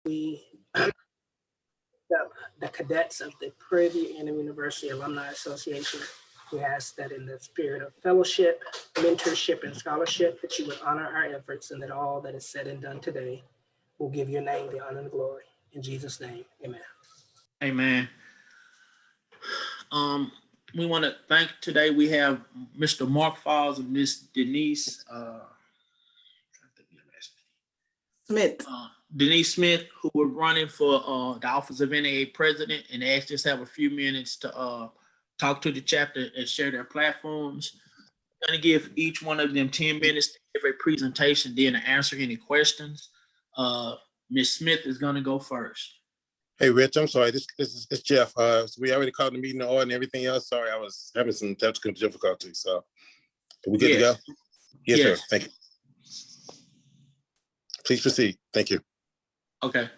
we, the cadets of the Prairie View University Alumni Association, we ask that in the spirit of fellowship, mentorship, and scholarship, that you would honor our efforts and that all that is said and done today will give your name the honor and the glory. In Jesus' name, amen. Amen. We want to thank today. We have Mr. Mark Falls and Miss Denise Smith. Denise Smith, who were running for the office of NAA president, and asked us to have a few minutes to talk to the chapter and share their platforms. I'm going to give each one of them 10 minutes to give a presentation, then to answer any questions. Ms. Smith is going to go first. Hey, Rich, I'm sorry. This is Jeff. So we already called the meeting to order and everything else. Sorry, I was having some technical difficulties. So, are we good to go? Yes, sir. Thank you. Please proceed. Thank you. Okay.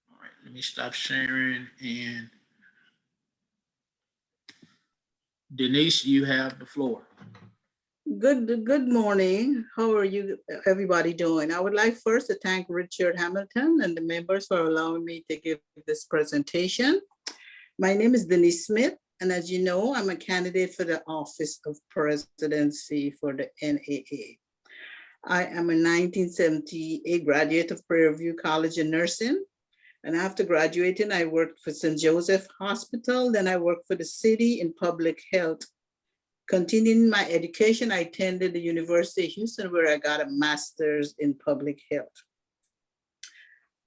All right. Let me stop sharing. And Denise, you have the floor. Good morning. How are you, everybody, doing? I would like first to thank Richard Hamilton and the members for allowing me to give this presentation. My name is Denise Smith, and as you know, I'm a candidate for the Office of Presidency for the NAA. I am a 1978 graduate of Prairie View College in Nursing. And after graduating, I worked for St. Joseph Hospital. Then I worked for the city in public health. Continuing my education, I attended the University of Houston, where I got a master's in public health.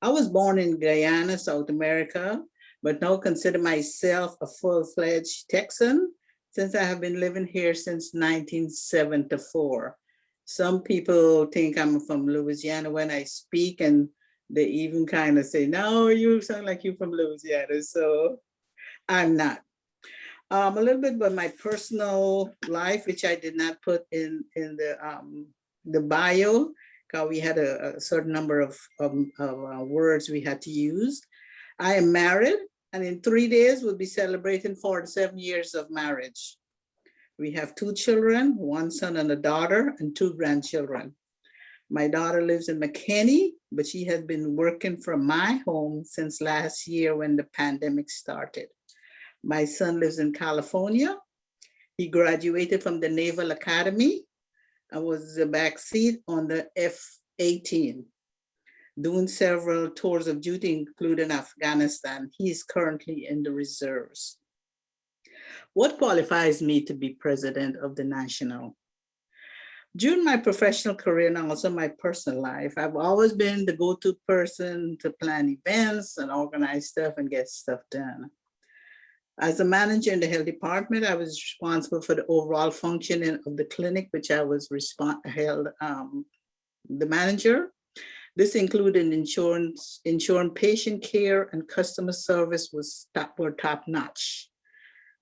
I was born in Guyana, South America, but now consider myself a full-fledged Texan since I have been living here since 1974. Some people think I'm from Louisiana when I speak, and they even kind of say, no, you sound like you're from Louisiana. So I'm not. A little bit about my personal life, which I did not put in the bio, because we had a certain number of words we had to use. I am married, and in 3 days, we'll be celebrating 47 years of marriage. We have 2 children, 1 son and a daughter, and 2 grandchildren. My daughter lives in McKinney, but she has been working from my home since last year when the pandemic started. My son lives in California. He graduated from the Naval Academy. I was the backseat on the F-18, doing several tours of duty, including Afghanistan. He is currently in the reserves. What qualifies me to be president of the National? During my professional career and also my personal life, I've always been the go-to person to plan events and organize stuff and get stuff done. As a manager in the health department, I was responsible for the overall functioning of the clinic, which I was the manager. This included ensuring patient care and customer service were top-notch.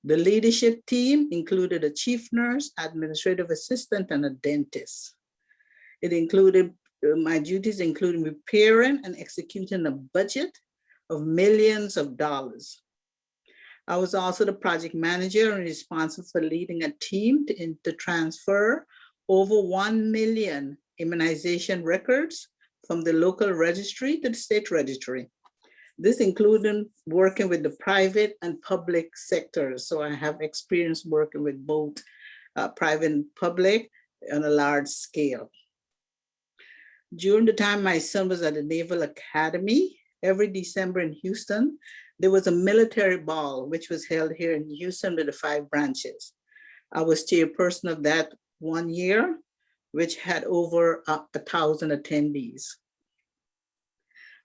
The leadership team included a chief nurse, administrative assistant, and a dentist. It included, my duties including preparing and executing a budget of millions of dollars. I was also the project manager and responsible for leading a team to transfer over 1 million immunization records from the local registry to the state registry. This included working with the private and public sectors. So I have experience working with both private and public on a large scale. During the time my son was at the Naval Academy, every December in Houston, there was a military ball, which was held here in Houston with the 5 branches. I was chairperson of that 1 year, which had over 1,000 attendees.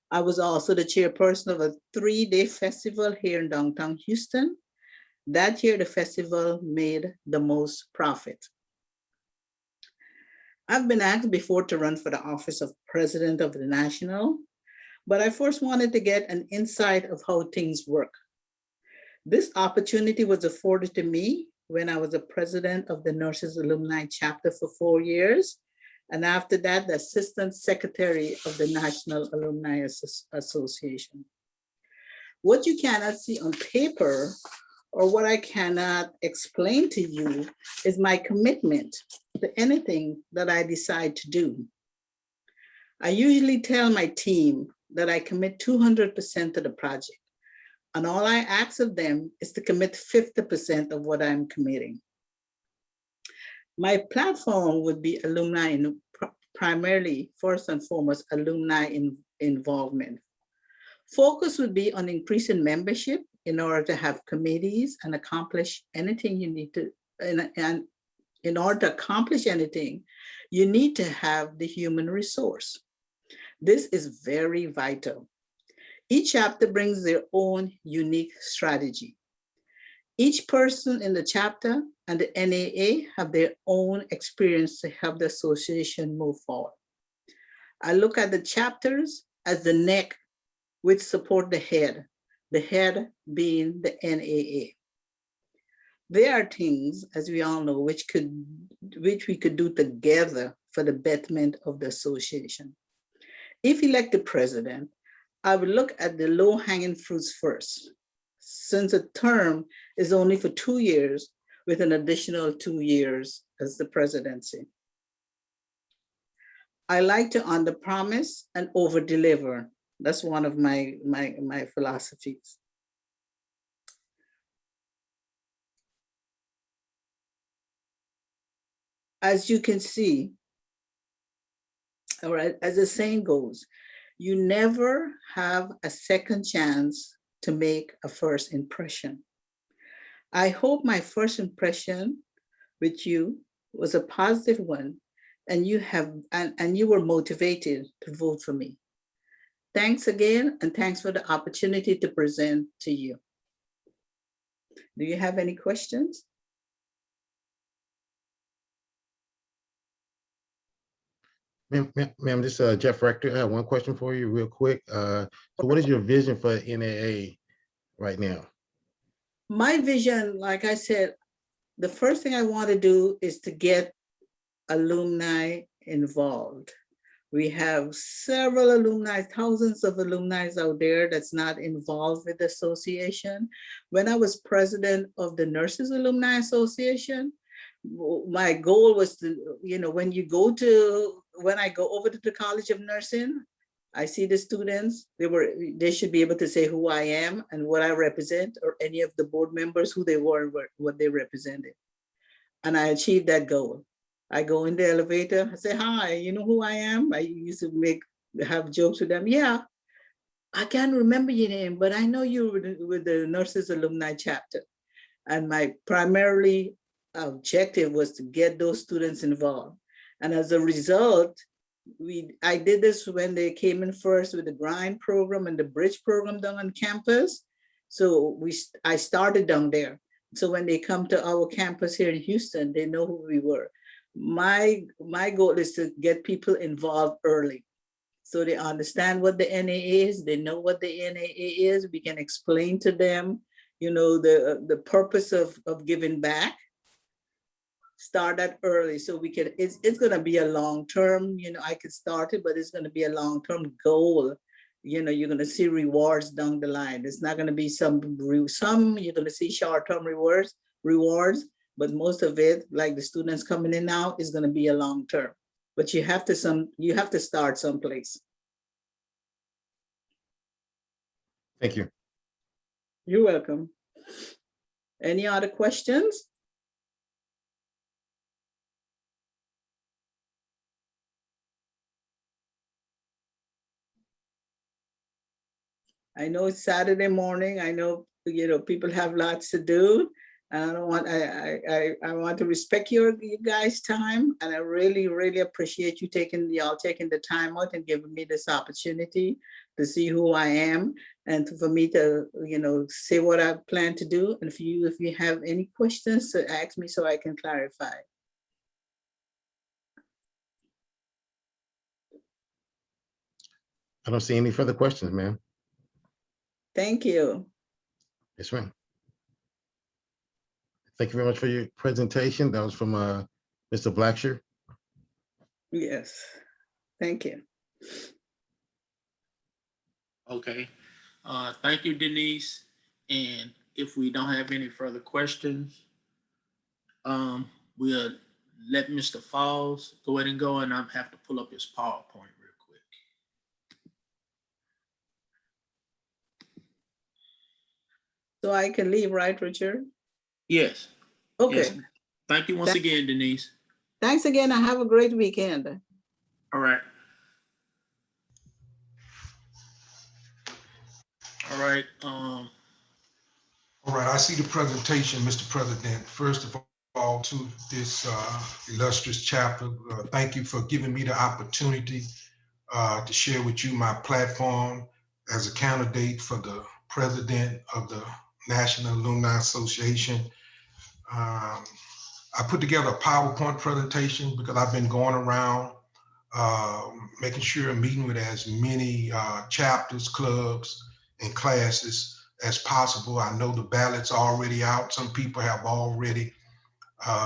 I was also the chairperson of a 3-day festival here in downtown Houston. That year, the festival made the most profit. I've been asked before to run for the office of President of the National, but I first wanted to get an insight of how things work. This opportunity was afforded to me when I was the president of the Nurses Alumni Chapter for 4 years, and after that, the Assistant Secretary of the National Alumni Association. What you cannot see on paper, or what I cannot explain to you, is my commitment to anything that I decide to do. I usually tell my team that I commit 200% to the project. And all I ask of them is to commit 50% of what I'm committing. My platform would be alumni, primarily, first and foremost, alumni involvement. Focus would be on increasing membership in order to have committees and accomplish anything you need to, and in order to accomplish anything, you need to have the human resource. This is very vital. Each chapter brings their own unique strategy. Each person in the chapter and the NAA have their own experience to help the association move forward. I look at the chapters as the neck which support the head being the NAA. There are things, as we all know, which we could do together for the betterment of the association. If elected president, I would look at the low-hanging fruits first, since a term is only for 2 years with an additional 2 years as the presidency. I like to underpromise and overdeliver. That's one of my philosophies. As you can see, all right, as the saying goes, you never have a second chance to make a first impression. I hope my first impression with you was a positive one, and you were motivated to vote for me. Thanks again, and thanks for the opportunity to present to you. Do you have any questions? Ma'am, this is Jeff Rector. I have one question for you real quick. So what is your vision for NAA right now? My vision, like I said, the first thing I want to do is to get alumni involved. We have several alumni, thousands of alumni out there that's not involved with the association. When I was president of the Nurses Alumni Association, my goal was to, when I go over to the College of Nursing, I see the students, they should be able to say who I am and what I represent, or any of the board members, who they were, what they represented. And I achieved that goal. I go in the elevator, I say, hi, you know who I am? I used to have jokes with them. Yeah, I can't remember your name, but I know you with the Nurses Alumni Chapter. And my primary objective was to get those students involved. And as a result, I did this when they came in first with the grind program and the bridge program down on campus. So I started down there. So when they come to our campus here in Houston, they know who we were. My goal is to get people involved early, so they understand what the NAA is. They know what the NAA is. We can explain to them, the purpose of giving back. Start that early, so we can. It's going to be a long term. I could start it, but it's going to be a long term goal. You're going to see rewards down the line. It's not going to be some. You're going to see short term rewards. But most of it, like the students coming in now, is going to be a long term. But you have to start someplace. Thank you. You're welcome. Any other questions? I know it's Saturday morning. I know people have lots to do. I want to respect your guys' time, and I really, really appreciate you taking the time out and giving me this opportunity to see who I am, and for me to say what I plan to do. And if you have any questions, to ask me so I can clarify. I don't see any further questions, ma'am. Thank you. Yes, ma'am. Thank you very much for your presentation. That was from Mr. Blackshear. Yes, thank you. Okay. Thank you, Denise. And if we don't have any further questions, we'll let Mr. Falls go ahead and go, and I'll have to pull up his PowerPoint real quick. So I can leave, right, Richard? Yes. Okay. Yes. Thank you once again, Denise. Thanks again. And have a great weekend. All right. All right. All right, I see the presentation, Mr. President. First of all, to this illustrious chapter, thank you for giving me the opportunity to share with you my platform as a candidate for the president of the National Alumni Association. I put together a PowerPoint presentation because I've been going around making sure I'm meeting with as many chapters, clubs, and classes as possible. I know the ballots are already out. Some people have already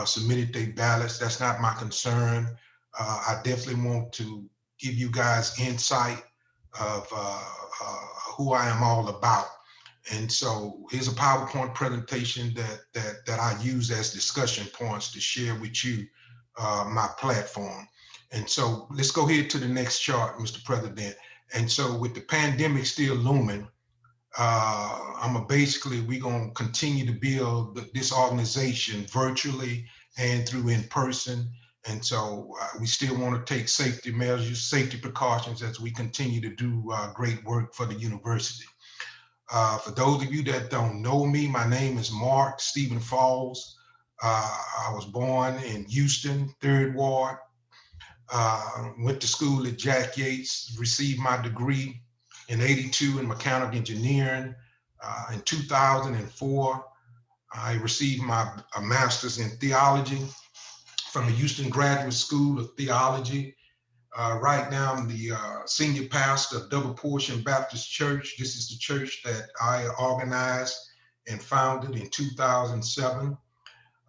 submitted their ballots. That's not my concern. I definitely want to give you guys insight of who I am all about. And so here's a PowerPoint presentation that I use as discussion points to share with you my platform. And so let's go ahead to the next chart, Mr. President. And so with the pandemic still looming, we're gonna continue to build this organization virtually and through in person. And so we still want to take safety measures, safety precautions as we continue to do great work for the university. For those of you that don't know me, my name is Mark Stephen Falls. I was born in Houston, 3rd Ward. Went to school at Jack Yates, received my degree in '82 in mechanical engineering. In 2004, I received my master's in theology from the Houston Graduate School of Theology. Right now, I'm the senior pastor of Double Portion Baptist Church. This is the church that I organized and founded in 2007.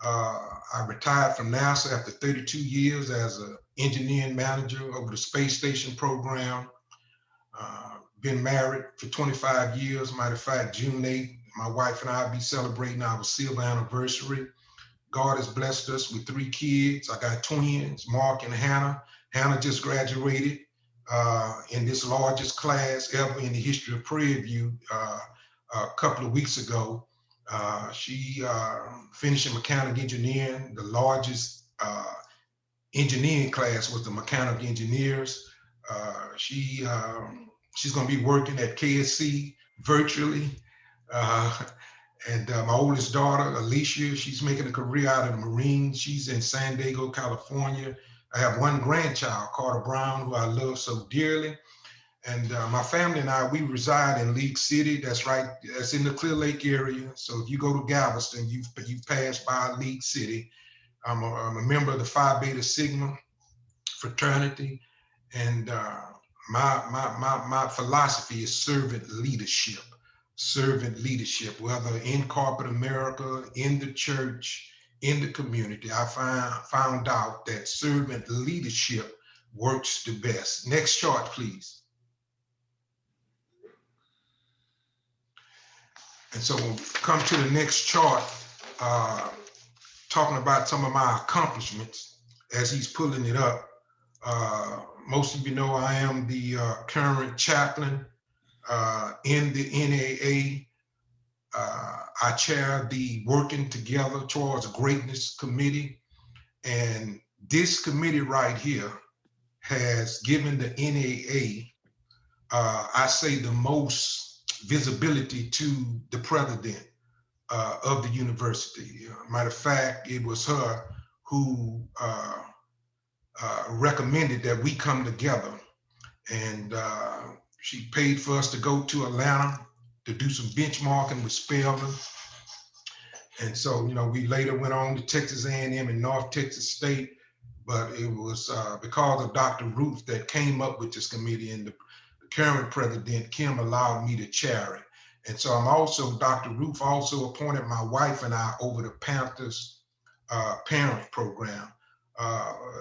I retired from NASA after 32 years as an engineering manager over the space station program. Been married for 25 years. Matter of fact, June 8th, my wife and I will be celebrating our silver anniversary. God has blessed us with 3 kids. I got twins, Mark and Hannah. Hannah just graduated in this largest class ever in the history of Prairie View a couple of weeks ago. She finished in mechanical engineering. The largest engineering class was the mechanical engineers. She's going to be working at KSC virtually. And my oldest daughter, Alicia, she's making a career out of the Marines. She's in San Diego, California. I have 1 grandchild, Carter Brown, who I love so dearly. And my family and I, we reside in League City. That's right, that's in the Clear Lake area. So if you go to Galveston, you've passed by League City. I'm a member of the Phi Beta Sigma fraternity. And my philosophy is servant leadership. Servant leadership, whether in corporate America, in the church, in the community. I found out that servant leadership works the best. Next chart, please. And so when we come to the next chart, talking about some of my accomplishments as he's pulling it up. Most of you know I am the current chaplain in the NAA. I chair the Working Together Towards Greatness Committee. And this committee right here has given the NAA, I say, the most visibility to the president of the university. Matter of fact, it was her who recommended that we come together. And she paid for us to go to Atlanta to do some benchmarking with Spelman. And so, you know, we later went on to Texas A&M and North Texas State, but it was because of Dr. Ruth that came up with this committee, and the current president, Kim, allowed me to chair it. And so I'm also, Dr. Ruth also appointed my wife and I over the Panthers parent program.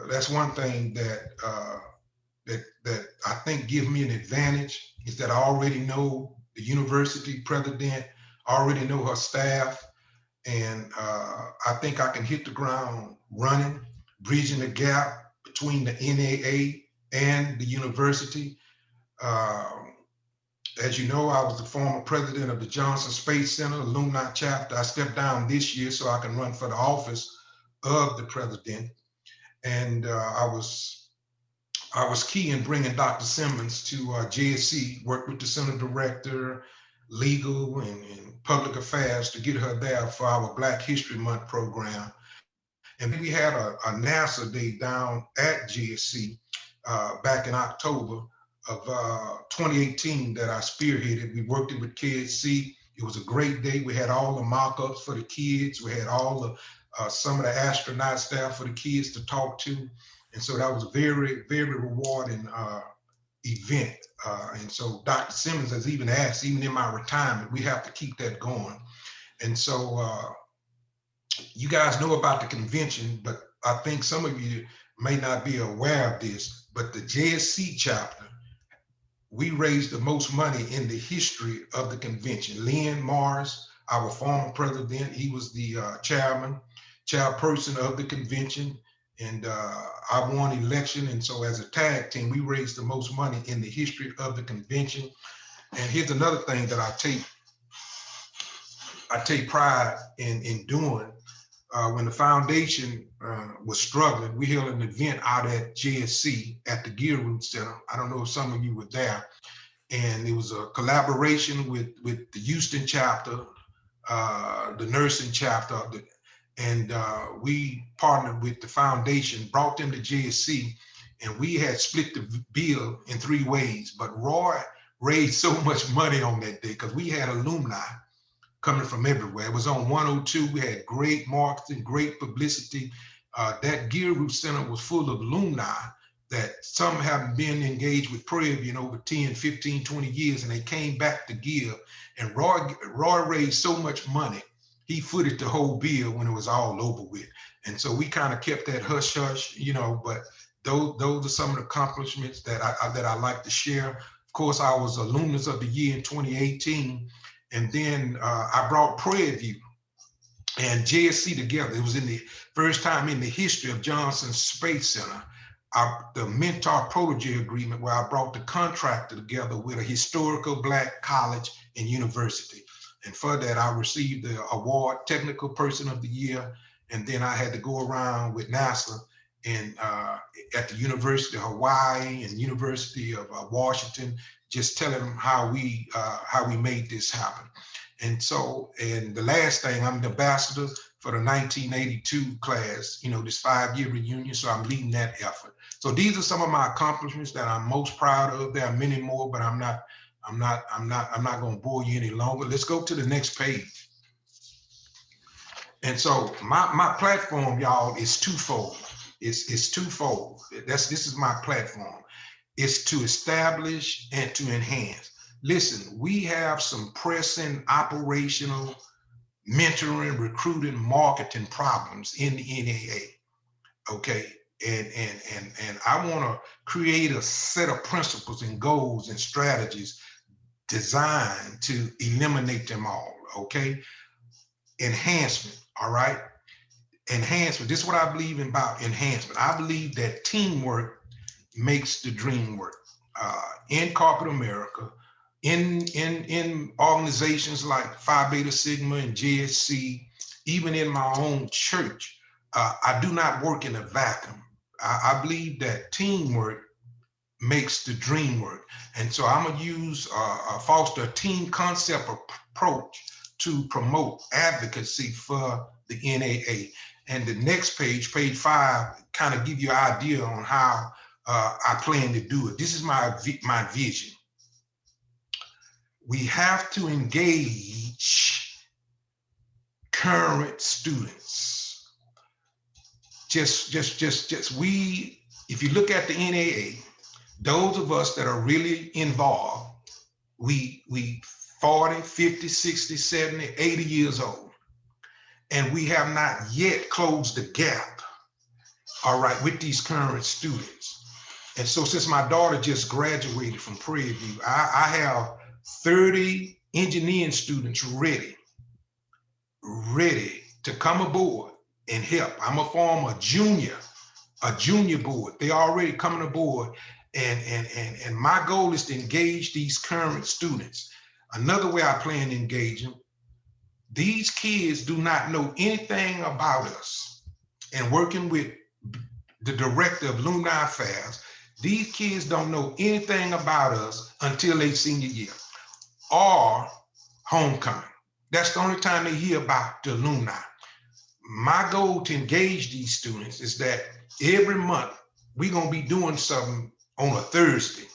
That's one thing that I think gives me an advantage, is that I already know the university president, I already know her staff, and I think I can hit the ground running, bridging the gap between the NAA and the university. As you know, I was the former president of the Johnson Space Center alumni chapter. I stepped down this year so I can run for the office of the president. And I was key in bringing Dr. Simmons to JSC, worked with the center director, legal and public affairs to get her there for our Black History Month program. And we had a NASA day down at JSC back in October of 2018 that I spearheaded. We worked it with KSC. It was a great day. We had all the mock-ups for the kids. We had all the some of the astronauts there for the kids to talk to. And so that was a very, very rewarding event. And so Dr. Simmons has even asked, even in my retirement, we have to keep that going. And so you guys know about the convention, but I think some of you may not be aware of this, but the JSC chapter, we raised the most money in the history of the convention. Lynn Morris, our former president, he was the chairperson of the convention, and I won election. And so as a tag team, we raised the most money in the history of the convention. And here's another thing that I take pride in doing. When the foundation was struggling, we held an event out at JSC at the Gear Root Center. I don't know if some of you were there. And it was a collaboration with the Houston chapter, the nursing chapter, and we partnered with the foundation, brought them to JSC, and we had split the bill in 3 ways. But Roy raised so much money on that day because we had alumni coming from everywhere. It was on 102. We had great marketing, great publicity. That Gear Root Center was full of alumni that some haven't been engaged with Prairie View in over 10, 15, 20 years, and they came back to give. And Roy raised so much money, he footed the whole bill when it was all over with. And so we kind of kept that hush hush, you know, but those are some of the accomplishments that I like to share. Of course, I was Alumnus of the Year in 2018. And then I brought Prairie View and JSC together. It was in the first time in the history of Johnson Space Center, the mentor-protege agreement, where I brought the contractor together with a historical Black college and university. And for that, I received the award, Technical Person of the Year. And then I had to go around with NASA and at the University of Hawaii and University of Washington, just telling them how we made this happen. And so, and the last thing, I'm the ambassador for the 1982 class, you know, this 5-year reunion. So I'm leading that effort. So these are some of my accomplishments that I'm most proud of. There are many more, but I'm not going to bore you any longer. Let's go to the next page. And so my platform, y'all, is twofold. It's twofold. This is my platform. It's to establish and to enhance. Listen, we have some pressing operational, mentoring, recruiting, marketing problems in the NAA. Okay. And I want to create a set of principles and goals and strategies designed to eliminate them all. Okay. Enhancement. All right. Enhancement. This is what I believe in about enhancement. I believe that teamwork makes the dream work. In corporate America, in organizations like Phi Beta Sigma and JSC, even in my own church, I do not work in a vacuum. I believe that teamwork makes the dream work. And so I'm gonna use foster a team concept approach to promote advocacy for the NAA. And the next page, page 5, kind of give you an idea on how I plan to do it. This is my vision. We have to engage current students. If you look at the NAA, those of us that are really involved, we 40, 50, 60, 70, 80 years old, and we have not yet closed the gap, all right, with these current students. And so since my daughter just graduated from Prairie View, I have 30 engineering students ready to come aboard and help. I'm gonna form a junior board. They already coming aboard, And my goal is to engage these current students. Another way I plan to engage them, these kids do not know anything about us. And working with the director of Alumni Affairs, these kids don't know anything about us until they senior year or homecoming. That's the only time they hear about the alumni. My goal to engage these students is that every month we're gonna be doing something on a Thursday.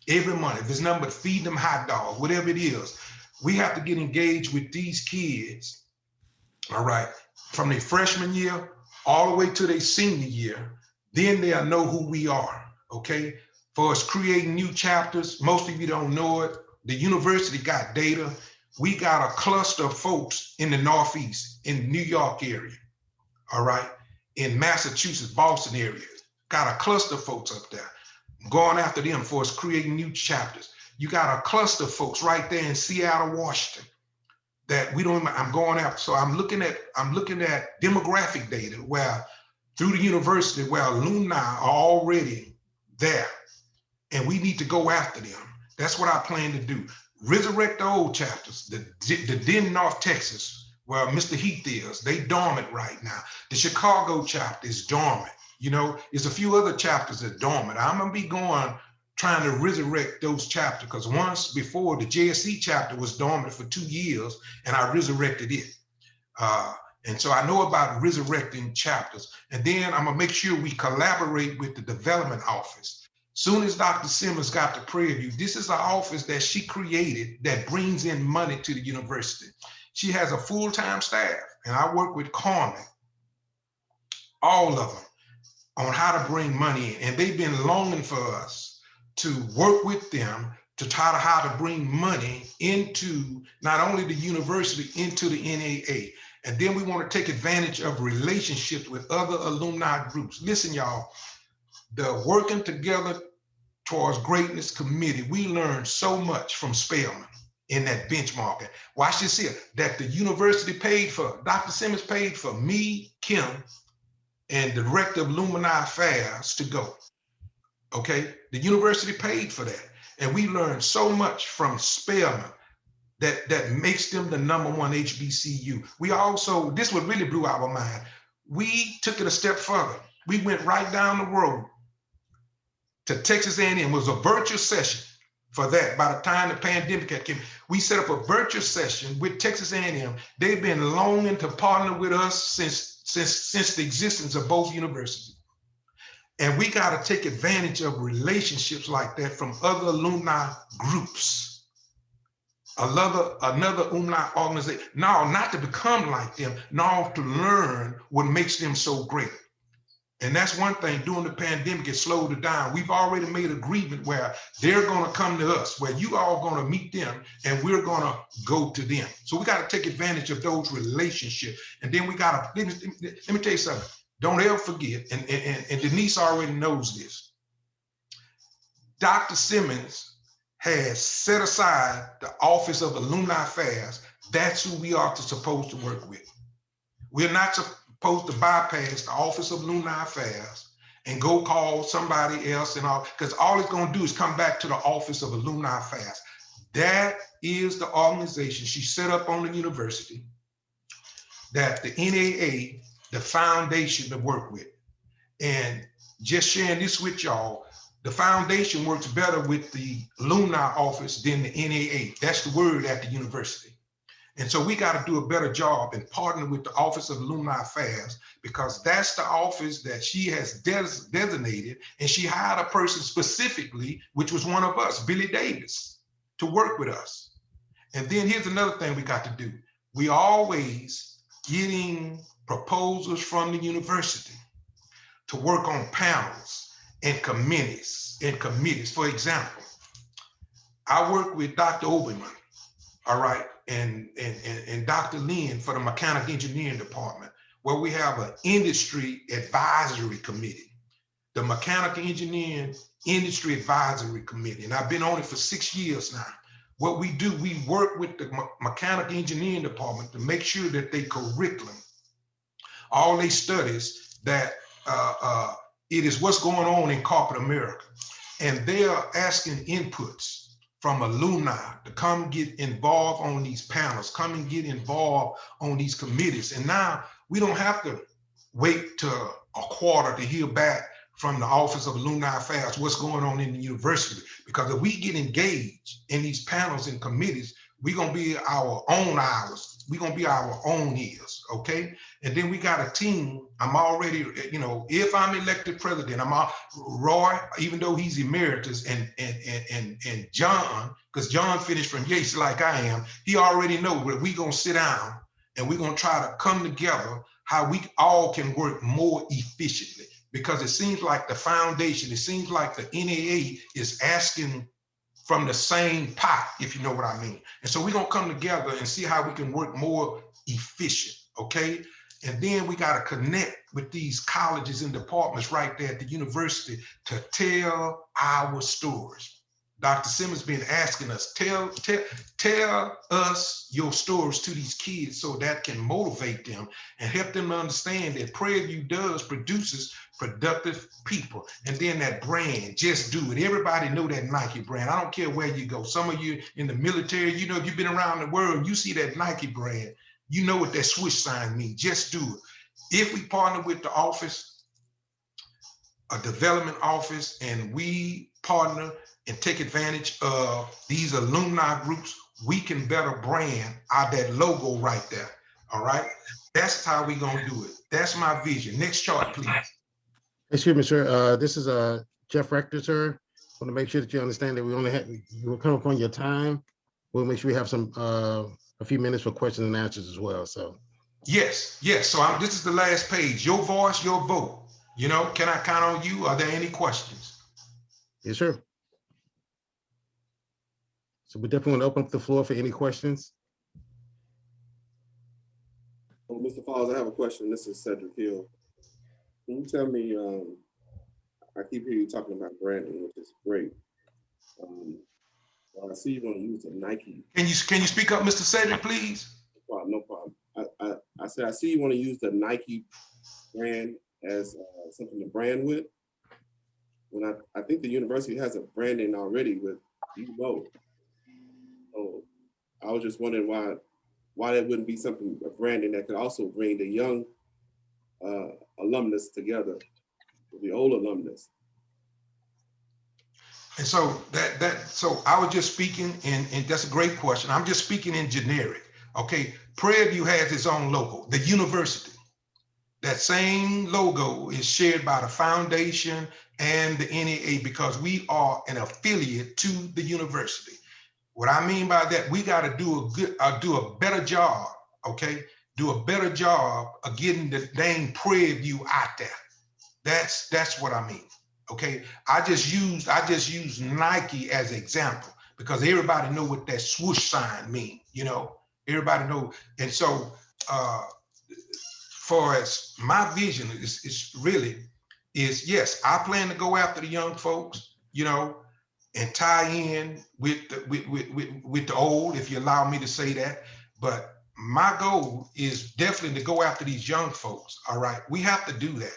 Every month, if it's nothing but feed them hot dogs, whatever it is, we have to get engaged with these kids, all right, from their freshman year all the way to their senior year. Then they'll know who we are, okay? For us creating new chapters, most of you don't know it, the university got data. We got a cluster of folks in the Northeast, in the New York area, all right? In Massachusetts, Boston area, got a cluster of folks up there. Going after them for us creating new chapters. You got a cluster of folks right there in Seattle, Washington, that we don't, I'm going after. So I'm looking at demographic data where through the university where alumni are already there and we need to go after them. That's what I plan to do. Resurrect the old chapters, the Denton, North Texas, where Mr. Heath is, they dormant right now. The Chicago chapter is dormant. You know, there's a few other chapters that are dormant. I'm gonna be trying to resurrect those chapters, because once before the JSC chapter was dormant for 2 years and I resurrected it. And so I know about resurrecting chapters. And then I'm gonna make sure we collaborate with the development office. Soon as Dr. Simmons got to Prairie View, this is an office that she created that brings in money to the university. She has a full-time staff, and I work with Carmen, all of them, on how to bring money in. And they've been longing for us to work with them to try to how to bring money into not only the university, into the NAA. And then we want to take advantage of relationships with other alumni groups. Listen, y'all, the Working Together Towards Greatness Committee, we learned so much from Spelman in that benchmarking. Watch this here, that the university paid for, Dr. Simmons paid for me, Kim, and the director of Alumni Affairs to go, okay? The university paid for that. And we learned so much from Spelman that makes them the #1 HBCU. We also, this what really blew our mind, we took it a step further. We went right down the road to Texas A&M. It was a virtual session for that. By the time the pandemic had came, we set up a virtual session with Texas A&M. They've been longing to partner with us since the existence of both universities. And we got to take advantage of relationships like that from other alumni groups. Another alumni organization. No, not to become like them, no, to learn what makes them so great. And that's one thing, during the pandemic, it slowed it down. We've already made agreement where they're gonna come to us, where you all gonna meet them and we're gonna go to them. So we gotta take advantage of those relationships. And then we gotta, let me tell you something, don't ever forget, and Denise already knows this, Dr. Simmons has set aside the Office of Alumni Affairs. That's who we are supposed to work with. We're not supposed to bypass the Office of Alumni Affairs and go call somebody else and all, because all it's going to do is come back to the Office of Alumni Affairs. That is the organization she set up on the university, that the NAA, the foundation to work with. And just sharing this with y'all, the foundation works better with the alumni office than the NAA. That's the word at the university. And so we got to do a better job and partner with the Office of Alumni Affairs, because that's the office that she has designated, and she hired a person specifically, which was one of us, Billy Davis, to work with us. And then here's another thing we got to do. We always getting proposals from the university to work on panels and committees. For example, I work with Dr. Oberman, all right, and Dr. Lynn for the Mechanical Engineering Department, where we have an industry advisory committee, the Mechanical Engineering Industry Advisory Committee. And I've been on it for 6 years now. What we do, we work with the Mechanical Engineering Department to make sure that they curriculum, all they studies, that it is what's going on in corporate America. and they are asking inputs from alumni to come get involved on these panels, come and get involved on these committees. And now we don't have to wait till a quarter to hear back from the Office of Alumni Affairs what's going on in the university. Because if we get engaged in these panels and committees, we're gonna be our own hours. We're gonna be our own ears, okay? And then we got a team. I'm already, you know, if I'm elected president, Roy, even though he's emeritus, and John, because John finished from Yates like I am, he already know that we gonna sit down and we're gonna try to come together how we all can work more efficiently. Because it seems like the foundation, it seems like the NAA is asking from the same pot, if you know what I mean. And so we're gonna come together and see how we can work more efficient, okay? And then we gotta connect with these colleges and departments right there at the university to tell our stories. Dr. Simmons been asking us, tell us your stories to these kids so that can motivate them and help them to understand that Prairie View produces productive people. And then that brand, just do it. Everybody know that Nike brand. I don't care where you go. Some of you in the military, you know, if you've been around the world, you see that Nike brand, you know what that swoosh sign means. Just do it. If we partner with the office, a development office, and we partner and take advantage of these alumni groups, we can better brand out that logo right there. All right. That's how we gonna do it. That's my vision. Next chart, please. Excuse me, sir. This is Jeff Rector, sir. Want to make sure that you understand that we only have, you will come upon your time. We'll make sure we have some a few minutes for questions and answers as well. So yes. So this is the last page. Your voice, your vote. You know, can I count on you? Are there any questions? yes, sir. So we definitely want to open up the floor for any questions. Oh, Mr. Falls, I have a question. This is Cedric Hill. Can you tell me, I keep hearing you talking about branding, which is great. Well, I see you want to use the Nike. Can you speak up, Mr. Cedric, please? No problem. I said, I see you want to use the Nike brand as something to brand with. When I think the university has a branding already with you both. So I was just wondering why there wouldn't be something, a branding that could also bring the young alumnus together with the old alumnus. And so so I was just speaking, and that's a great question. I'm just speaking in generic. Okay, Prairie View has its own logo, the university. That same logo is shared by the foundation and the NAA because we are an affiliate to the university. What I mean by that, we got to do a better job, okay? Do a better job of getting the name Prairie View out there. That's what I mean, okay? I just used Nike as an example because everybody know what that swoosh sign means, you know? Everybody know, and so far as my vision is really yes, I plan to go after the young folks, you know, and tie in with the old, if you allow me to say that. But my goal is definitely to go after these young folks. All right, we have to do that.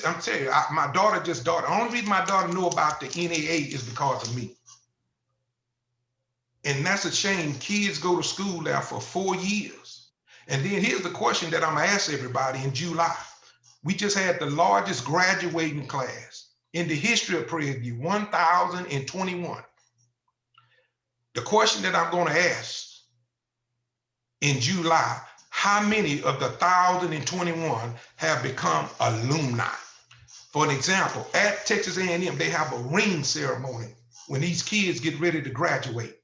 I'm telling you, my daughter. The only reason my daughter knew about the NAA is because of me. And that's a shame. Kids go to school there for 4 years. And then here's the question that I'm gonna ask everybody in July. We just had the largest graduating class in the history of Prairie View, 1,021. The question that I'm gonna ask in July, how many of the 1,021 have become alumni? For an example, at Texas A&M, they have a ring ceremony when these kids get ready to graduate.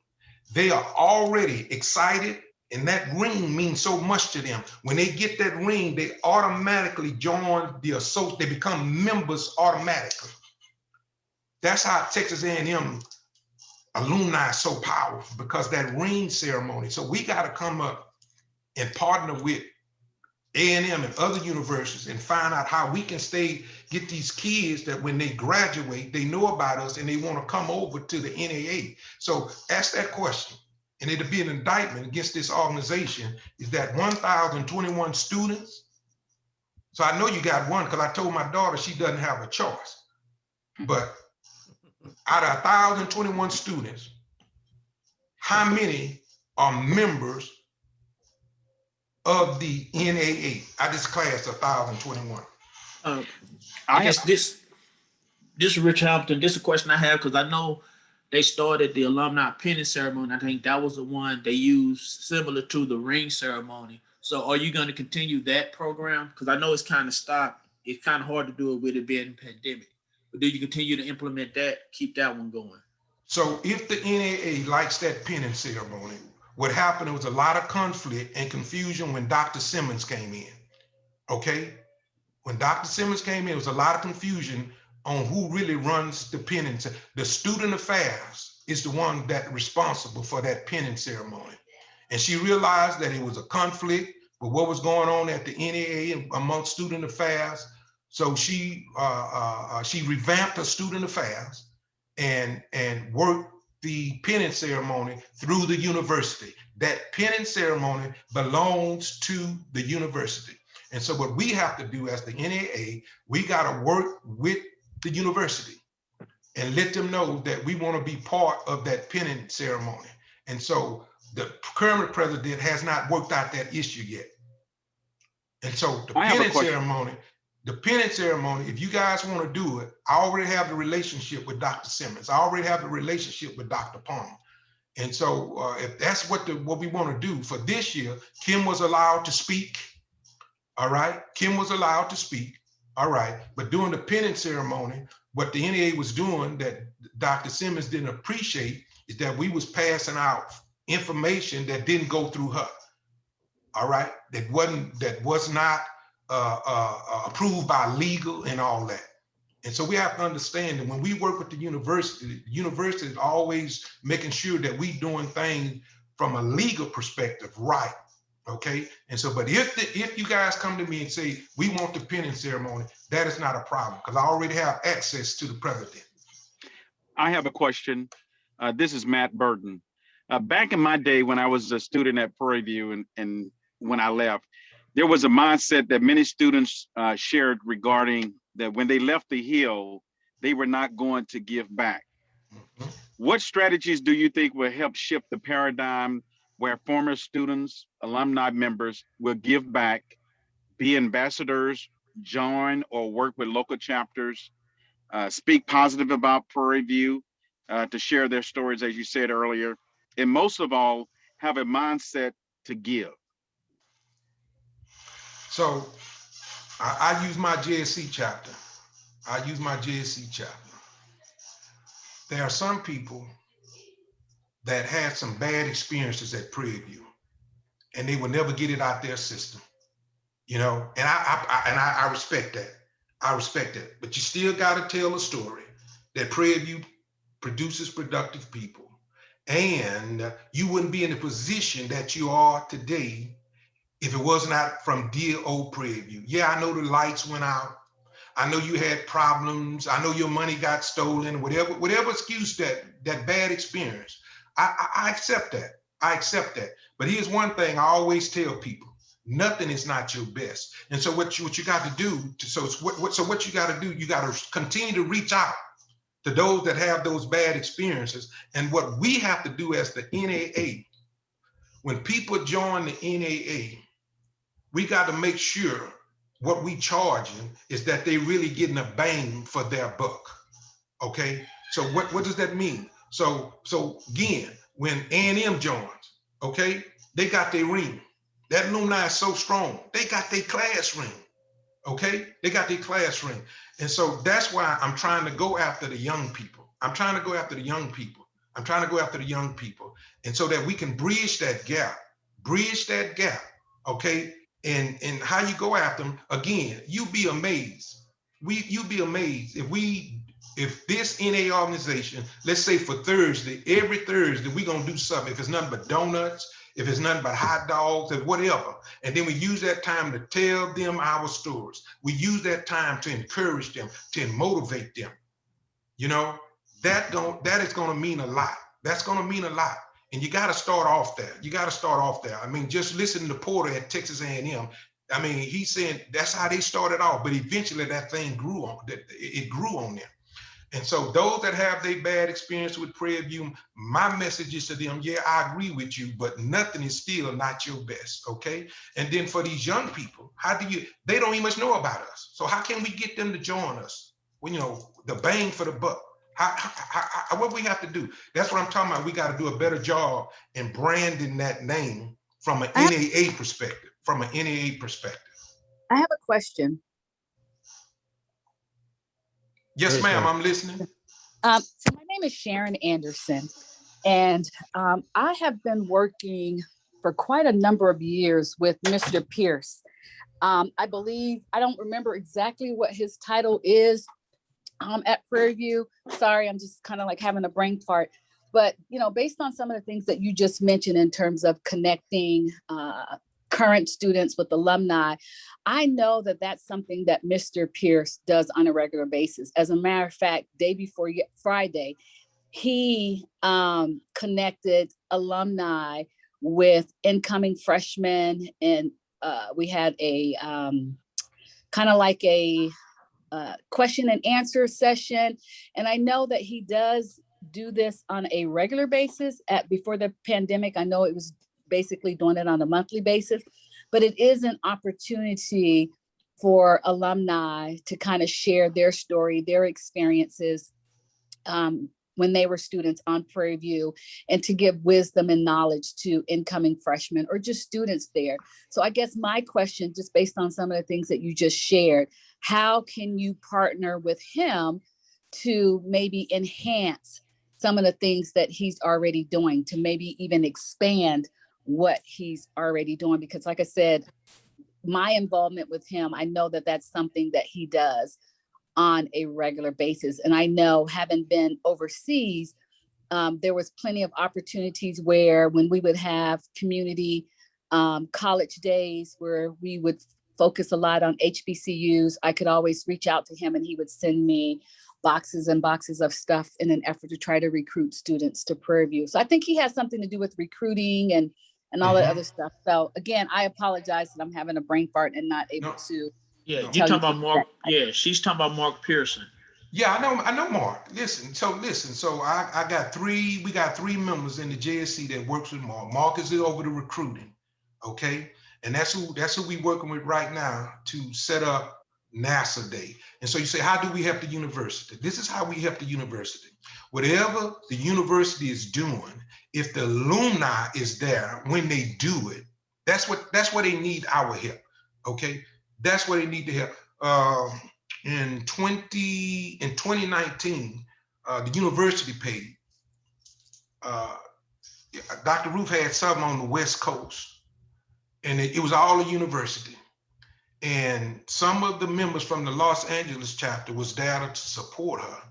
They are already excited, and that ring means so much to them. When they get that ring, they automatically join the associate, they become members automatically. That's how Texas A&M alumni is so powerful, because that ring ceremony. So we got to come up and partner with A&M and other universities and find out how we can get these kids that when they graduate, they know about us and they want to come over to the NAA. So ask that question, and it'll be an indictment against this organization, is that 1,021 students. So I know you got one, because I told my daughter she doesn't have a choice. But Out of 1,021 students, how many are members of the NAA? Out of this class of 1,021. I guess this is Rich Hampton. This is a question I have because I know they started the alumni penning ceremony. I think that was the one they used similar to the ring ceremony. So are you going to continue that program? Because I know it's kind of stopped. It's kind of hard to do it with it being pandemic. But do you continue to implement that, keep that one going? So if the NAA likes that penning ceremony, what happened was a lot of conflict and confusion when Dr. Simmons came in, okay? When Dr. Simmons came in, there was a lot of confusion on who really runs the penning. The student affairs is the one that's responsible for that penning ceremony. And she realized that it was a conflict with what was going on at the NAA amongst student affairs. So she revamped her student affairs and worked the penning ceremony through the university. That penning ceremony belongs to the university. And so what we have to do as the NAA, we got to work with the university and let them know that we want to be part of that penning ceremony. And so the current president has not worked out that issue yet. And so the penning ceremony, if you guys want to do it, I already have the relationship with Dr. Simmons. I already have the relationship with Dr. Palmer. And so if that's what we want to do for this year, Kim was allowed to speak. All right, Kim was allowed to speak. All right, but during the penning ceremony, what the NAA was doing that Dr. Simmons didn't appreciate is that we was passing out information that didn't go through her. All right, that was not approved by legal and all that. And so we have to understand that when we work with the university is always making sure that we doing things from a legal perspective, right? Okay, and so, but if you guys come to me and say, we want the penning ceremony, that is not a problem because I already have access to the president. I have a question. This is Matt Burton. Back in my day when I was a student at Prairie View and when I left, there was a mindset that many students shared regarding that when they left the Hill, they were not going to give back. Mm-hmm. What strategies do you think will help shift the paradigm where former students, alumni members will give back, be ambassadors, join or work with local chapters, speak positive about Prairie View, to share their stories, as you said earlier, and most of all, have a mindset to give? So I use my JSC chapter. There are some people that had some bad experiences at Prairie View and they will never get it out their system, you know, and I respect that. I respect that, but you still got to tell a story that Prairie View produces productive people, and you wouldn't be in the position that you are today if it was not from dear old Prairie View. Yeah, I know the lights went out. I know you had problems. I know your money got stolen, whatever excuse that bad experience. I accept that. I accept that. But here's one thing I always tell people: nothing is not your best. And so what you got to do, what you got to do, you got to continue to reach out to those that have those bad experiences. And what we have to do as the NAA, when people join the NAA, we got to make sure what we charging is that they really getting a bang for their buck. Okay, so what does that mean? So again, when A&M joins, okay, they got their ring. That alumni is so strong. They got their class ring. Okay, they got their class ring. And so that's why I'm trying to go after the young people. And so that we can bridge that gap, okay? And how you go after them, again, you'd be amazed. You'd be amazed if this NA organization, let's say for Thursday, every Thursday, we're gonna do something. If it's nothing but donuts, if it's nothing but hot dogs, or whatever. And then we use that time to tell them our stories. We use that time to encourage them, to motivate them. You know, that is gonna mean a lot. That's gonna mean a lot. And you gotta start off there. I mean, just listen to Porter at Texas A&M. I mean, he's saying that's how they started off, but eventually that thing grew on them. And so those that have their bad experience with Prairie View, my message is to them, yeah, I agree with you, but nothing is still not your best, okay? And then for these young people, they don't even much know about us. So how can we get them to join us? Well, you know, the bang for the buck. What we have to do? That's what I'm talking about. We got to do a better job in branding that name from an NAA perspective, I have a question. Yes, ma'am, I'm listening. So my name is Sharon Anderson, and I have been working for quite a number of years with Mr. Pierce. I believe, I don't remember exactly what his title is at Prairie View. Sorry, I'm just kind of like having a brain fart. But, you know, based on some of the things that you just mentioned in terms of connecting current students with alumni, I know that that's something that Mr. Pierce does on a regular basis. As a matter of fact, day before Friday, he connected alumni with incoming freshmen, and we had a kind of like a question and answer session. And I know that he does do this on a regular basis. Before the pandemic, I know it was basically doing it on a monthly basis, but it is an opportunity for alumni to kind of share their story, their experiences when they were students on Prairie View, and to give wisdom and knowledge to incoming freshmen or just students there. So I guess my question, just based on some of the things that you just shared, how can you partner with him to maybe enhance some of the things that he's already doing, to maybe even expand what he's already doing? Because like I said, my involvement with him, I know that that's something that he does on a regular basis. And I know, having been overseas, there was plenty of opportunities where when we would have community college days where we would focus a lot on HBCUs, I could always reach out to him and he would send me boxes and boxes of stuff in an effort to try to recruit students to Prairie View. So I think he has something to do with recruiting and all that other stuff. So again, I apologize that I'm having a brain fart and not able to. Yeah, you're talking about Mark. Yeah, she's talking about Mark Pearson. Yeah, I know Mark. So I got we got three members in the JSC that works with Mark. Mark is over the recruiting, okay? And that's who we working with right now to set up NASA Day. And so you say, how do we help the university? This is how we help the university. Whatever the university is doing, if the alumni is there when they do it, that's what they need our help, okay? That's what they need to help. In 2019, the university paid. Dr. Roof had something on the West Coast, and it was all a university. And some of the members from the Los Angeles chapter was there to support her.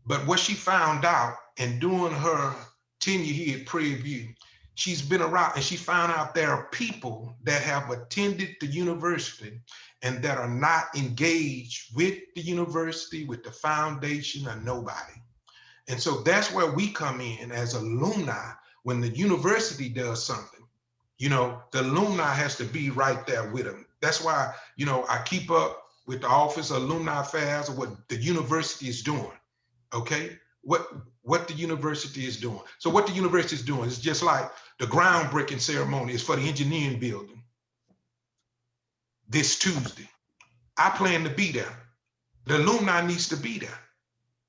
But what she found out, and during her tenure here at Prairie View, she's been around and she found out there are people that have attended the university and that are not engaged with the university, with the foundation, or nobody. And so that's where we come in as alumni. When the university does something, you know, the alumni has to be right there with them. That's why, you know, I keep up with the Office of Alumni Affairs, or what the university is doing, okay? What the university is doing. So what the university is doing is just like the groundbreaking ceremony is for the engineering building this Tuesday. I plan to be there. The alumni needs to be there.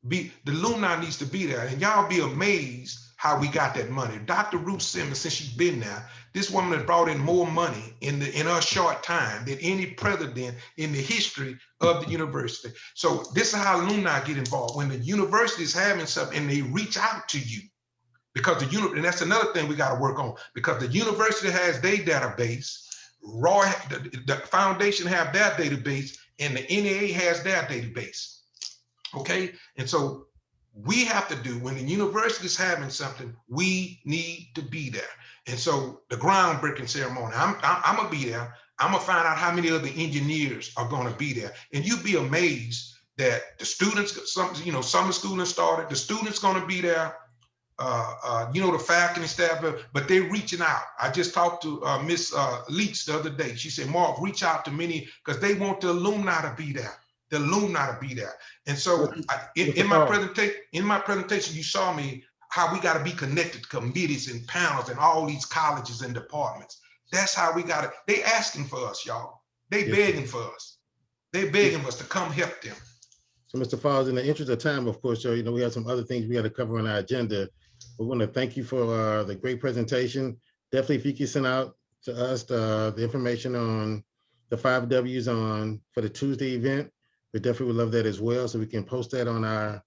The alumni needs to be there. And y'all be amazed how we got that money. Dr. Ruth Simmons, since she's been there, this woman has brought in more money in her short time than any president in the history of the university. So this is how alumni get involved. When the university is having something and they reach out to you, because and that's another thing we got to work on, because the university has their database, the foundation have their database, and the NAA has their database, okay? And so we have to do, when the university is having something, we need to be there. And so the groundbreaking ceremony, I'm gonna be there. I'm gonna find out how many other engineers are gonna be there. And you'd be amazed that the students, some of the students started, the students gonna be there, the faculty staff, but they're reaching out. I just talked to Miss Leach the other day. She said, Mark, reach out to many, because they want the alumni to be there. The alumni to be there. And so in my presentation, you saw me how we got to be connected to committees and panels and all these colleges and departments. That's how we got to, they asking for us, y'all. They begging for us. They begging us to come help them. So Mr. Falls, in the interest of time, of course, so, you know, we have some other things we got to cover on our agenda. We want to thank you for the great presentation. Definitely, if you can send out to us the information on the 5 Ws for the Tuesday event, we definitely would love that as well. So we can post that on our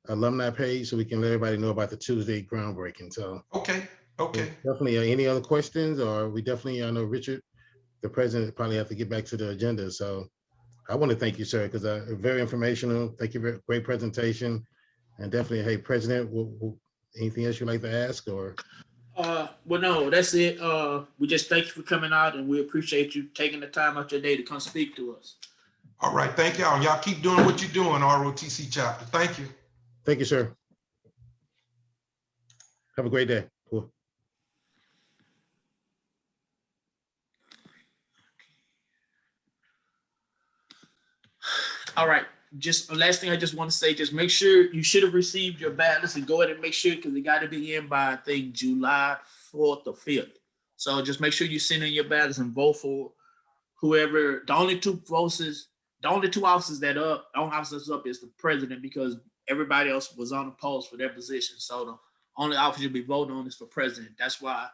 alumni page so we can let everybody know about the Tuesday groundbreaking. So Okay. definitely any other questions, or we definitely, I know Richard, the president, probably have to get back to the agenda. So I want to thank you, sir, because very informational. Thank you for great presentation. And definitely, hey, President, anything else you'd like to ask or? Well, no, that's it. We just thank you for coming out, and we appreciate you taking the time out your day to come speak to us. All right, thank y'all. Y'all keep doing what you're doing, ROTC chapter. Thank you. Thank you, sir. Have a great day. Cool. All right. Just last thing I just want to say, just make sure you should have received your ballots and go ahead and make sure, because they got to be in by, I think, July 4th or 5th. So just make sure you send in your ballots and vote for whoever. The only two offices that up is the president, because everybody else was on the post for their position. So the only office you'll be voting on is for president. That's why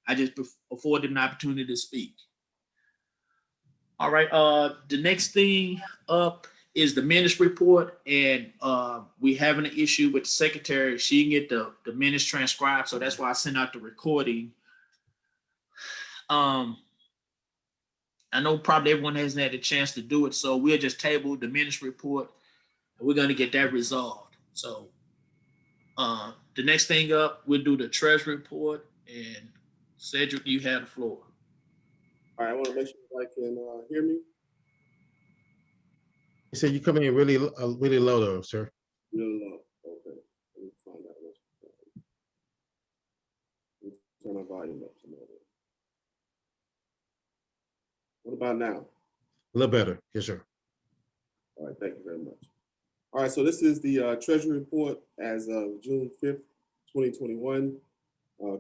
I just afforded an opportunity to speak. All right. The next thing up is the minutes report, and we having an issue with the secretary. She can get the minutes transcribed, so that's why I sent out the recording. I know probably everyone hasn't had a chance to do it, so we'll just table the minutes report, and we're gonna get that resolved. So the next thing up, we'll do the treasury report, and Cedric, you have the floor. All right, I want to make sure everybody can hear me. You said you coming in really low though, sir. Really low. Okay. Let me find out let me turn my volume up some more. What about now? A little better. Yes, sir. All right, thank you very much. All right, so this is the treasury report as of June 5th, 2021.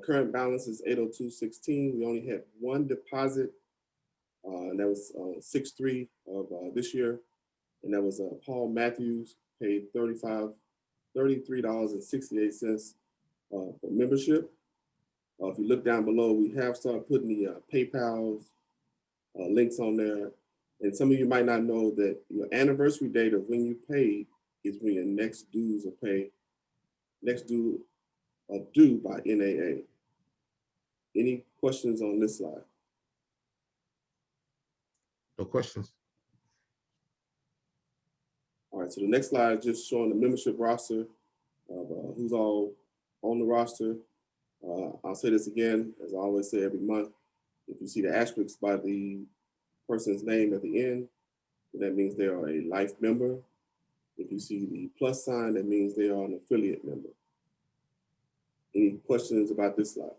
Current balance is 802.16. We only had one deposit, and that was 6/3 of this year. And that was Paul Matthews, paid $33.68 for membership. If you look down below, we have started putting the PayPal's links on there. And some of you might not know that your anniversary date of when you paid is when your next dues are due by NAA. Any questions on this slide? No questions. All right, so the next slide is just showing the membership roster of who's all on the roster. I'll say this again, as I always say every month. If you see the asterisks by the person's name at the end, that means they are a life member. If you see the plus sign, that means they are an affiliate member. Any questions about this slide?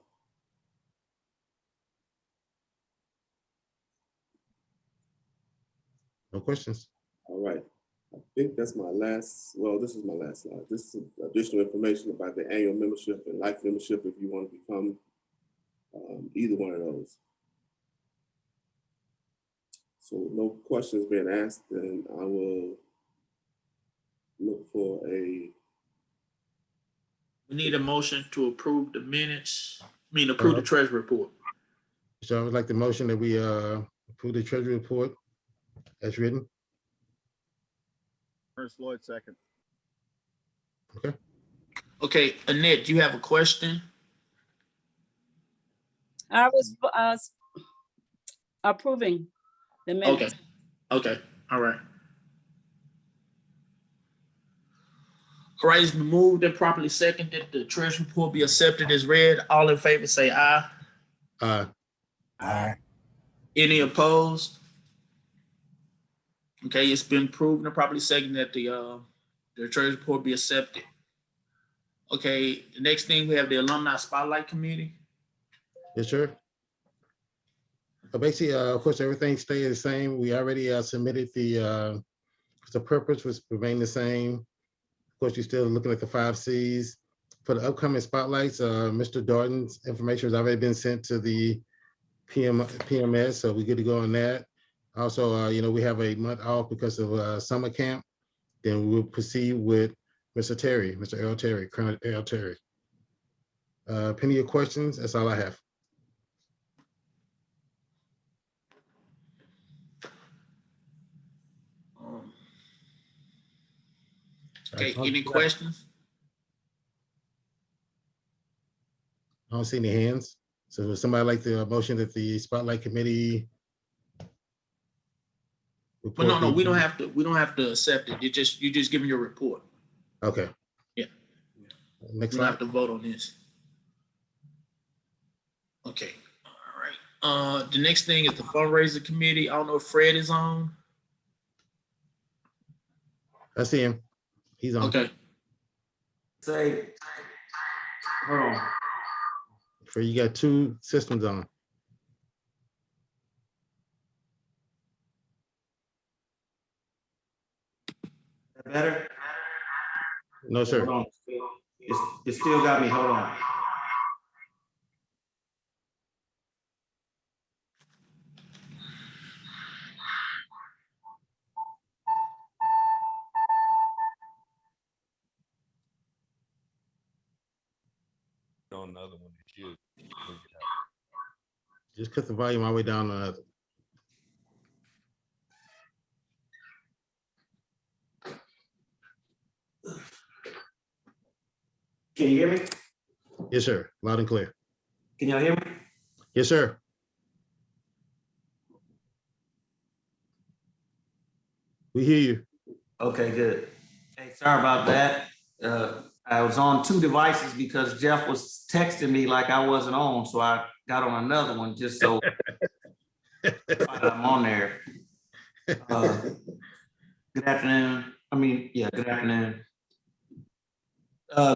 No questions. All right. I think that's my last, well, this is my last slide. This is additional information about the annual membership and life membership if you want to become either one of those. So no questions being asked, then I will look for We need a motion to approve the minutes, approve the treasury report. So I would like the motion that we approve the treasury report as written. Ernest Lloyd, second. Okay. Okay, Annette, you have a question? I was approving the minutes. Okay, all right. All right, it's been moved and properly seconded that the treasury report be accepted as read. All in favor say aye. Aye. Aye. Any opposed? Okay, it's been proven and properly seconded that the treasury report be accepted. Okay, the next thing we have the Alumni Spotlight Committee. Yes, sir. Basically, of course, everything stayed the same. We already submitted the The purpose was remain the same. Of course, you're still looking at the 5 Cs. For the upcoming spotlights, Mr. Darden's information has already been sent to the PMS, so we're good to go on that. Also, we have a month off because of summer camp. Then we'll proceed with Mr. Terry, Mr. Earl Terry, Colonel Earl Terry. Any of questions? That's all I have. Okay, any questions? I don't see any hands. So would somebody like the motion that the Spotlight Committee? Well, no, we don't have to accept it. You're just giving your report. Okay. Yeah. Next We don't slide. have to vote on this. Okay, all right. The next thing is the fundraiser committee. I don't know if Fred is on. I see him. He's on. Okay. Say, hold on. For you got 2 systems on. Better? No, sir. Hold on. It still got me. Hold on. On another one, it should. Just cut the volume all the way down. Can you hear me? Yes, sir. Loud and clear. Can y'all hear me? Yes, sir. We hear you. Okay, good. Hey, sorry about that. I was on 2 devices because Jeff was texting me like I wasn't on, so I got on another one just so I'm on there. Good afternoon. Good afternoon.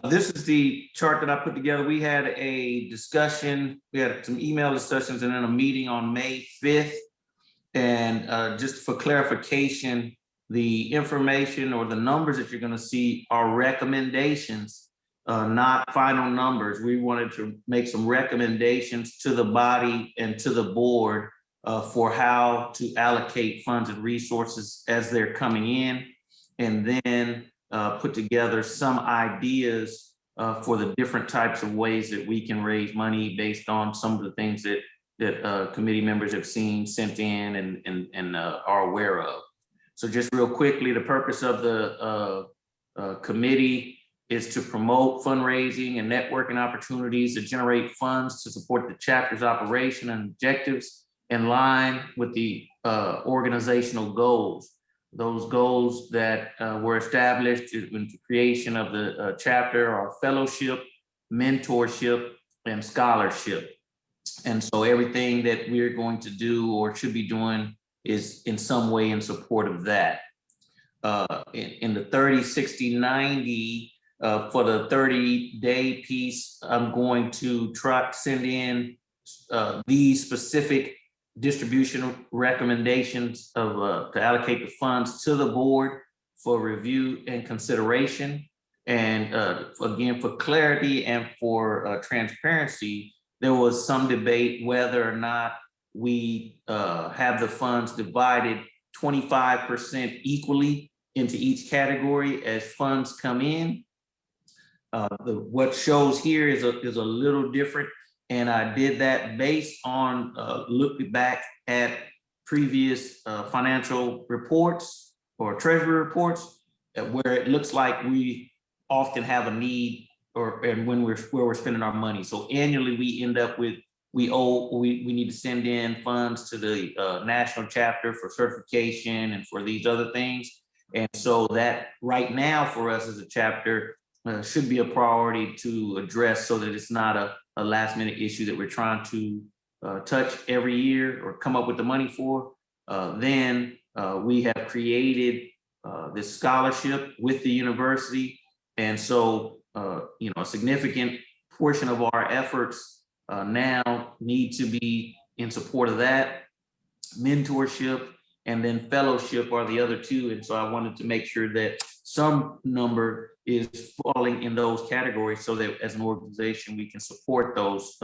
This is the chart that I put together. We had a discussion. We had some email discussions and then a meeting on May 5th. And just for clarification, the information or the numbers that you're going to see are recommendations, not final numbers. We wanted to make some recommendations to the body and to the board for how to allocate funds and resources as they're coming in, and then put together some ideas for the different types of ways that we can raise money based on some of the things that committee members have seen, sent in, and are aware of. So just real quickly, the purpose of the committee is to promote fundraising and networking opportunities to generate funds to support the chapter's operation and objectives in line with the organizational goals. Those goals that were established in the creation of the chapter are fellowship, mentorship, and scholarship. And so everything that we're going to do or should be doing is in some way in support of that. In the 30, 60, 90, for the 30-day piece, I'm going to try to send in these specific distribution recommendations of to allocate the funds to the board for review and consideration. And again, for clarity and for transparency, there was some debate whether or not we have the funds divided 25% equally into each category as funds come in. What shows here is a little different, and I did that based on looking back at previous financial reports or treasury reports, where it looks like we often have a need and when we're spending our money. So annually we end up with we need to send in funds to the national chapter for certification and for these other things. And so that right now for us as a chapter should be a priority to address so that it's not a last minute issue that we're trying to touch every year or come up with the money for. Then we have created this scholarship with the university. And so, a significant portion of our efforts now need to be in support of that mentorship and then fellowship are the other two. And so I wanted to make sure that some number is falling in those categories so that as an organization, we can support those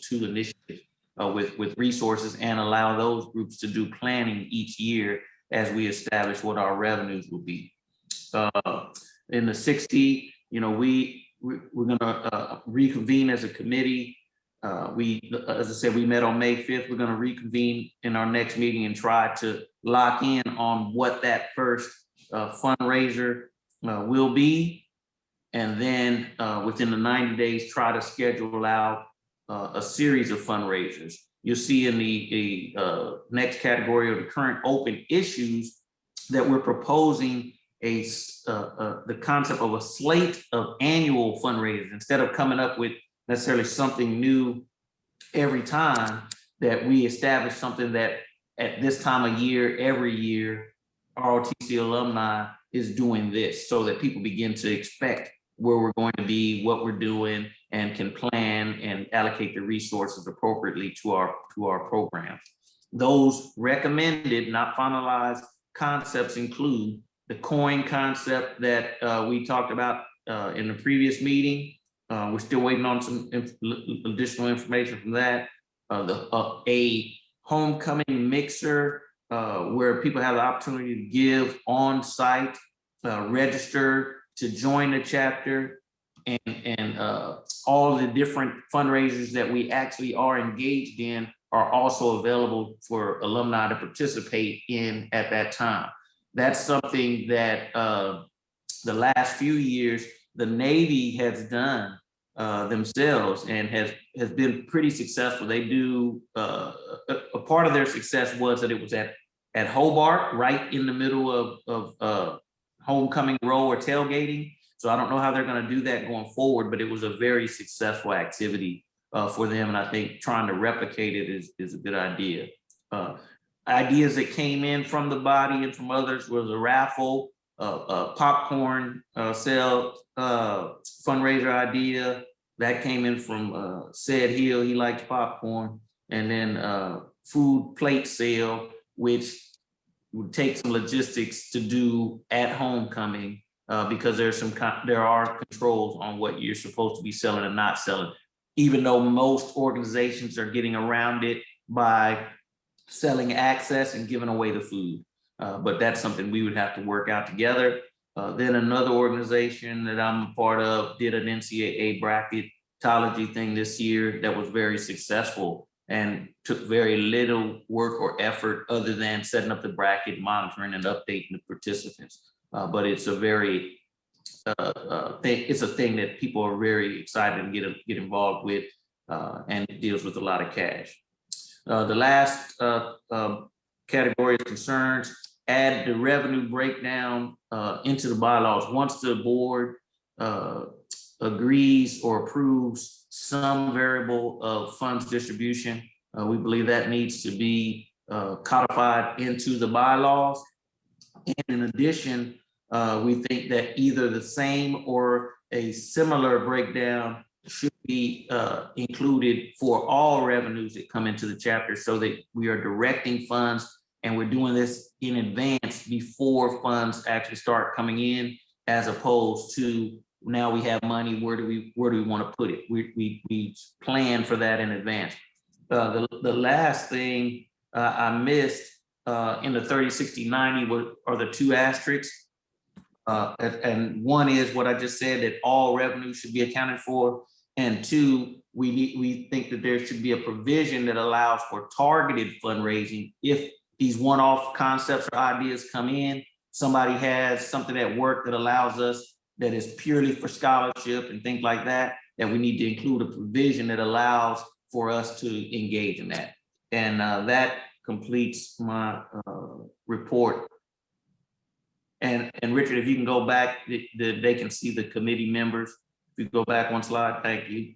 two initiatives with resources and allow those groups to do planning each year as we establish what our revenues will be. In the 60, we're gonna reconvene as a committee. As I said, we met on May 5th. We're gonna reconvene in our next meeting and try to lock in on what that first fundraiser will be. And then within the 90 days, try to schedule out a series of fundraisers. You'll see in the next category of the current open issues that we're proposing the concept of a slate of annual fundraisers. Instead of coming up with necessarily something new every time, that we establish something that at this time of year, every year, ROTC alumni is doing this, so that people begin to expect where we're going to be, what we're doing, and can plan and allocate the resources appropriately to our program. Those recommended, not finalized concepts include the coin concept that we talked about in the previous meeting. We're still waiting on some additional information from that. A homecoming mixer where people have the opportunity to give on site, register to join the chapter, and all the different fundraisers that we actually are engaged in are also available for alumni to participate in at that time. That's something that the last few years the Navy has done themselves and has been pretty successful. They do a part of their success was that it was at Hobart, right in the middle of homecoming row or tailgating. So I don't know how they're going to do that going forward, but it was a very successful activity for them. And I think trying to replicate it is a good idea. Ideas that came in from the body and from others was a raffle, popcorn sale fundraiser idea that came in from Said Hill. He likes popcorn. And then food plate sale, which would take some logistics to do at homecoming because there are controls on what you're supposed to be selling and not selling, even though most organizations are getting around it by selling access and giving away the food. But that's something we would have to work out together. Then another organization that I'm a part of did an NCAA bracketology thing this year that was very successful and took very little work or effort other than setting up the bracket, monitoring and updating the participants. But it's a very it's a thing that people are very excited to get involved with, and it deals with a lot of cash. The last category of concerns, add the revenue breakdown into the bylaws. Once the board agrees or approves some variable of funds distribution, we believe that needs to be codified into the bylaws. And in addition, we think that either the same or a similar breakdown should be included for all revenues that come into the chapter, so that we are directing funds and we're doing this in advance before funds actually start coming in, as opposed to now we have money, where do we want to put it? We plan for that in advance. The last thing I missed in the 30, 60, 90 are the two asterisks. And one is what I just said, that all revenue should be accounted for. And two, we think that there should be a provision that allows for targeted fundraising. If these one-off concepts or ideas come in, somebody has something at work that allows us, that is purely for scholarship and things like that, that we need to include a provision that allows for us to engage in that. And that completes my report. And Richard, if you can go back, they can see the committee members. If you go back one slide, thank you.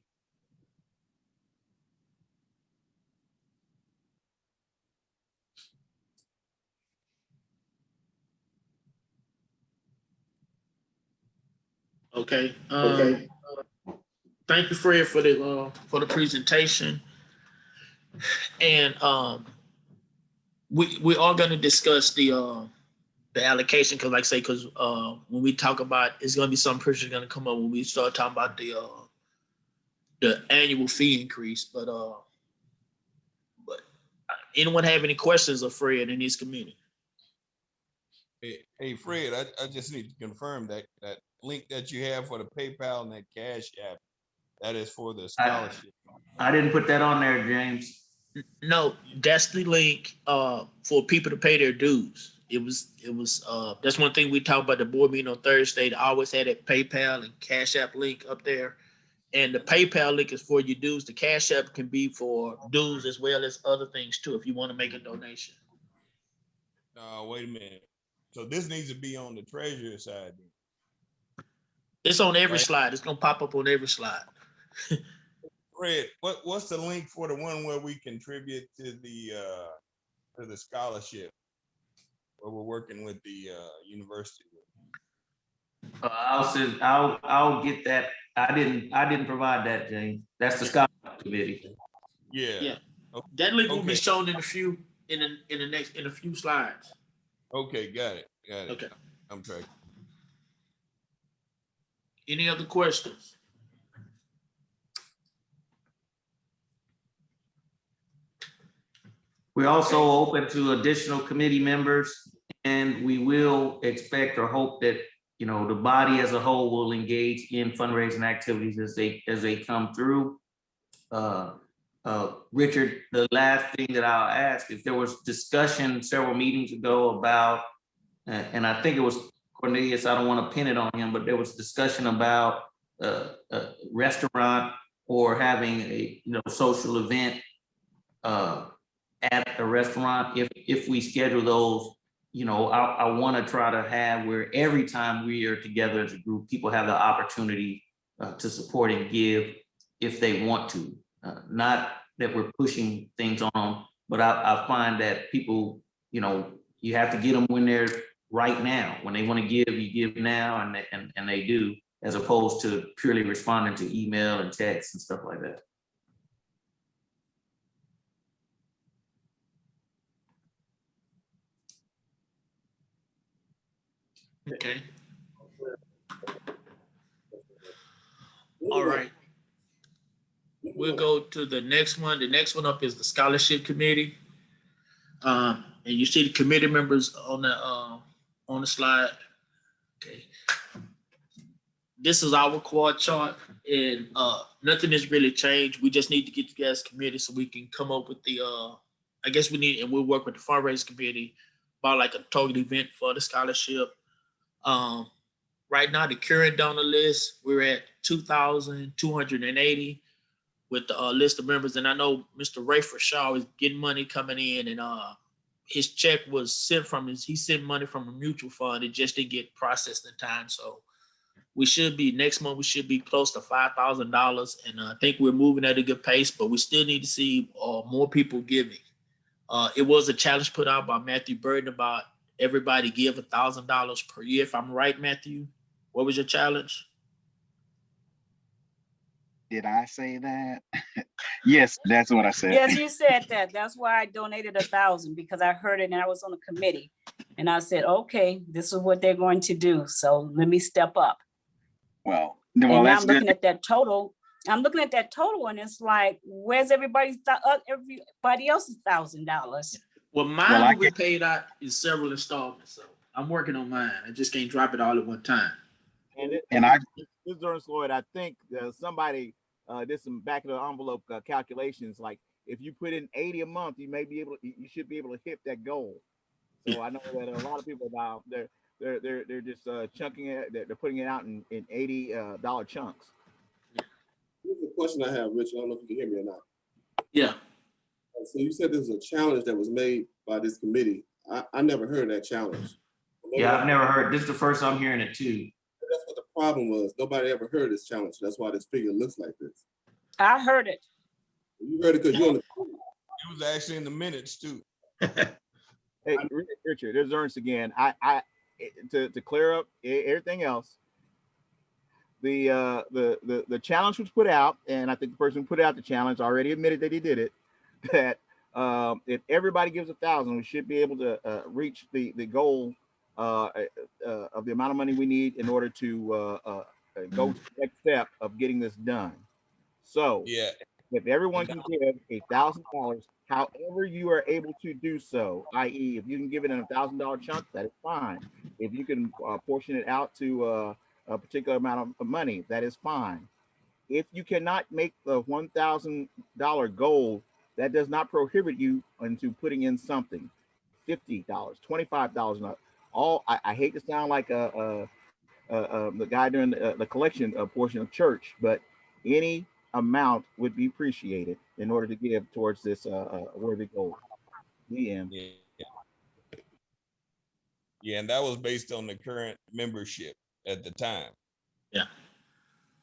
Okay. Thank you, Fred, for the presentation. And we are gonna discuss the allocation, because like I say, because when we talk about, it's gonna be some pressure gonna come up when we start talking about the annual fee increase. But anyone have any questions of Fred in his community? Hey, Fred, I just need to confirm that link that you have for the PayPal and that Cash App, that is for the scholarship. I didn't put that on there, James. No, that's the link for people to pay their dues. It was that's one thing we talked about the board meeting on Thursday. They always had that PayPal and Cash App link up there. And the PayPal link is for your dues. The Cash App can be for dues as well as other things too, if you want to make a donation. Wait a minute. So this needs to be on the treasurer side. It's on every Right. slide. It's gonna pop up on every slide. Fred, what's the link for the one where we contribute to the scholarship, where we're working with the university? I'll get that. I didn't provide that, James. That's the scholarship committee. Yeah. Okay. That link will Okay. be shown in a few slides. Okay, got it. Okay. I'm tracking. Any other questions? We're also open to additional committee members, and we will expect or hope that, you know, the body as a whole will engage in fundraising activities as they come through. Richard, the last thing that I'll ask, if there was discussion several meetings ago about, and I think it was Cornelius, I don't want to pin it on him, but there was discussion about a restaurant or having a, you know, social event at the restaurant. If we schedule those, you know, I want to try to have where every time we are together as a group, people have the opportunity to support and give if they want to. Not that we're pushing things on them, but I find that people, you know, you have to get them when they're right now. When they want to give, you give now, and they do, as opposed to purely responding to email and text and stuff like that. Okay. All right. We'll go to the next one. The next one up is the scholarship committee. And you see the committee members on the slide. Okay. This is our quad chart, and nothing has really changed. We just need to get together as a committee so we can come up with the I guess we need, and we'll work with the fundraising committee about like a target event for the scholarship. Right now, the current donor list, we're at 2,280 with the list of members. And I know Mr. Rayford Shaw is getting money coming in, and his check was sent from he sent money from a mutual fund. It just didn't get processed in time. So we should be, next month, we should be close to $5,000. And I think we're moving at a good pace, but we still need to see more people giving. It was a challenge put out by Matthew Burton about everybody give $1,000 per year. If I'm right, Matthew, what was your challenge? Did I say that? Yes, that's what I said. Yes, you said that. That's why I donated 1,000, because I heard it and I was on the committee. And I said, okay, this is what they're going to do. So let me step up. Well, And now that's I'm good. looking at that total. I'm looking at that total, and it's like, where's everybody else's $1,000? Well, mine will be paid out in several installments. So I'm working on mine. I just can't drop it all at one time. This is Ernest Lloyd. I think somebody did some back of the envelope calculations. Like if you put in 80 a month, you should be able to hit that goal. So I know that a lot of people now they're just chunking it. They're putting it out in $80 chunks. Here's a question I have, Rich. I don't know if you can hear me or not. Yeah. So you said there's a challenge that was made by this committee. I never heard that challenge. Yeah, I've never heard. This is the first I'm hearing it too. That's what the problem was. Nobody ever heard this challenge. That's why this figure looks like this. I heard it. You heard it because you're on the. It was actually in the minutes too. Hey, Richard, there's Ernest again. To clear up everything else, the challenge was put out, and I think the person who put out the challenge already admitted that he did it. That If everybody gives 1,000, we should be able to reach the goal of the amount of money we need in order to go to the next step of getting this done. So Yeah. if everyone can give $1,000, however you are able to do so, i.e., if you can give it in $1,000 chunks, that is fine. If you can portion it out to a particular amount of money, that is fine. If you cannot make the $1,000 goal, that does not prohibit you into putting in something. $50, $25. I hate to sound like the guy during the collection portion of church, but any amount would be appreciated in order to give towards this worthy goal. The end. Yeah. Yeah, and that was based on the current membership at the time. Yeah.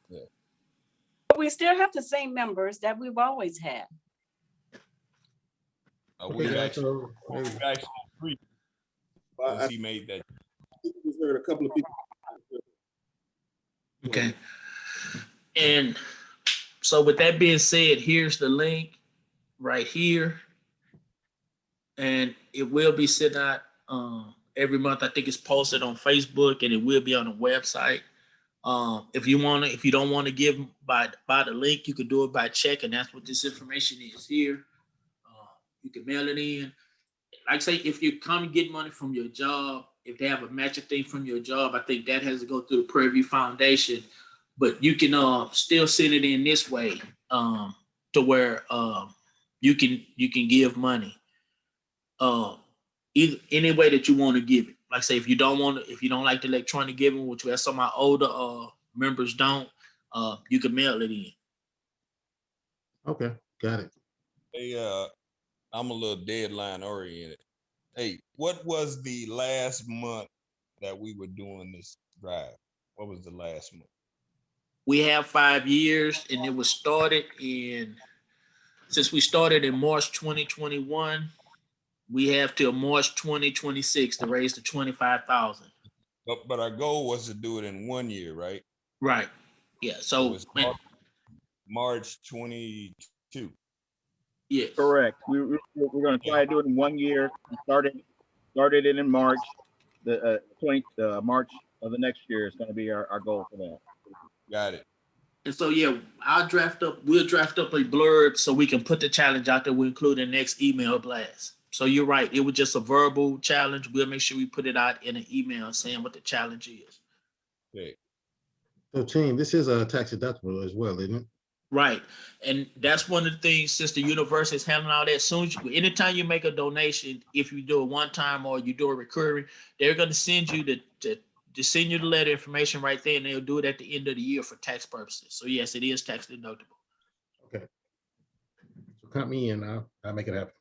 Yeah. But we still have the same members that we've always had. We've Okay, actually so increased Well, since he made that. we heard a couple of people. Okay. And so with that being said, here's the link right here. And it will be sent out every month. I think it's posted on Facebook and it will be on the website. If you don't want to give by the link, you can do it by check, and that's what this information is here. You can mail it in. Like say, if you come get money from your job, if they have a matching thing from your job, I think that has to go through the Prairie View Foundation. But you can still send it in this way to where you can give money. Either any way that you want to give it. Like say, if you don't like the electronic giving, which some of my older members don't, you can mail it in. okay, got it. Hey, I'm a little deadline oriented. Hey, what was the last month that we were doing this drive? What was the last month? We have 5 years, and it was started since we started in March 2021. We have till March 2026 to raise the 25,000. But our goal was to do it in 1 year, right? Right. Yeah. So it's March 22. Yes. Correct. We're going to try to do it in 1 year. We started it in March. The March of the next year is going to be our goal for that. Got it. And so yeah, we'll draft up a blurb so we can put the challenge out there. We'll include in the next email blast. So you're right. It was just a verbal challenge. We'll make sure we put it out in an email saying what the challenge is. Okay. So team, this is a tax deductible as well, isn't it? Right. And that's one of the things, since the university is handling all that, anytime you make a donation, if you do it one time or you do it recurring, they're going to send you to send you the letter information right there, and they'll do it at the end of the year for tax purposes. So yes, it is tax deductible. Okay. So count me in. I'll make it happen.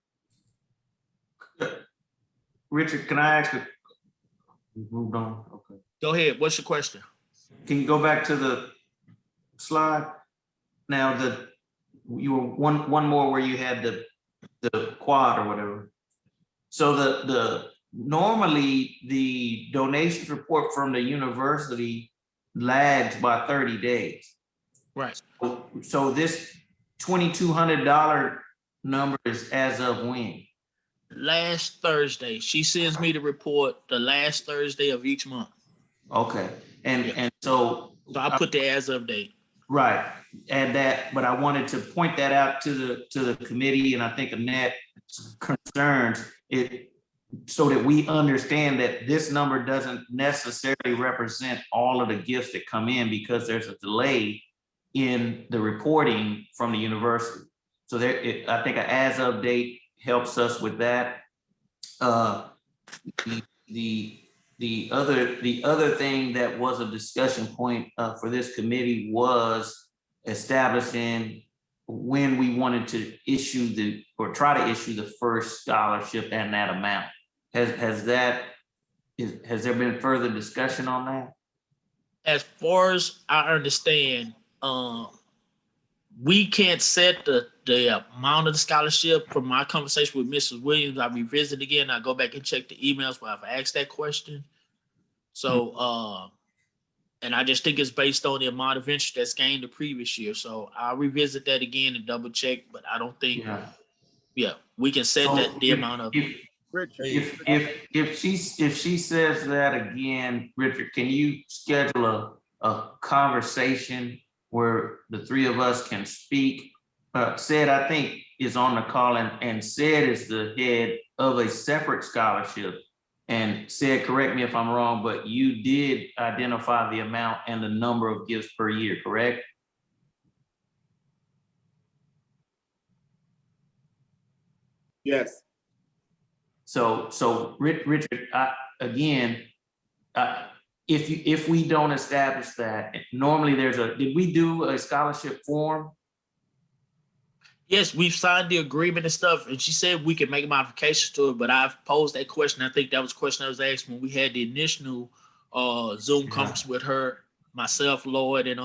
Richard, can I ask you? We moved on. Okay. Go ahead. What's your question? Can you go back to the slide? Now you were one more where you had the quad or whatever. So the normally the donations report from the university lags by 30 days. Right. So this $2,200 number is as of when? Last Thursday. She sends me the report the last Thursday of each month. Okay. And so I put the as of date. Right. Add that, but I wanted to point that out to the committee, and I think Annette concerns it so that we understand that this number doesn't necessarily represent all of the gifts that come in, because there's a delay in the reporting from the university. So I think an as of date helps us with that. The other thing that was a discussion point for this committee was establishing when we wanted to try to issue the first scholarship and that amount. Has there been further discussion on that? As far as I understand, we can't set the amount of the scholarship. From my conversation with Mrs. Williams, I revisit again. I go back and check the emails where I've asked that question. So, and I just think it's based on the amount of interest that's gained the previous year. So I'll revisit that again and double check, but I don't think, yeah. we can set So that the amount of. Richard, if she says that again, Richard, can you schedule a conversation where the three of us can speak? Said, I think, is on the call, and said is the head of a separate scholarship. And said, correct me if I'm wrong, but you did identify the amount and the number of gifts per year, correct? Yes. So Richard, again, if we don't establish that, normally did we do a scholarship form? Yes, we've signed the agreement and stuff, and she said we could make modifications to it, but I've posed that question. I think that was a question that was asked when we had the initial Zoom conference with her, myself, Lloyd, and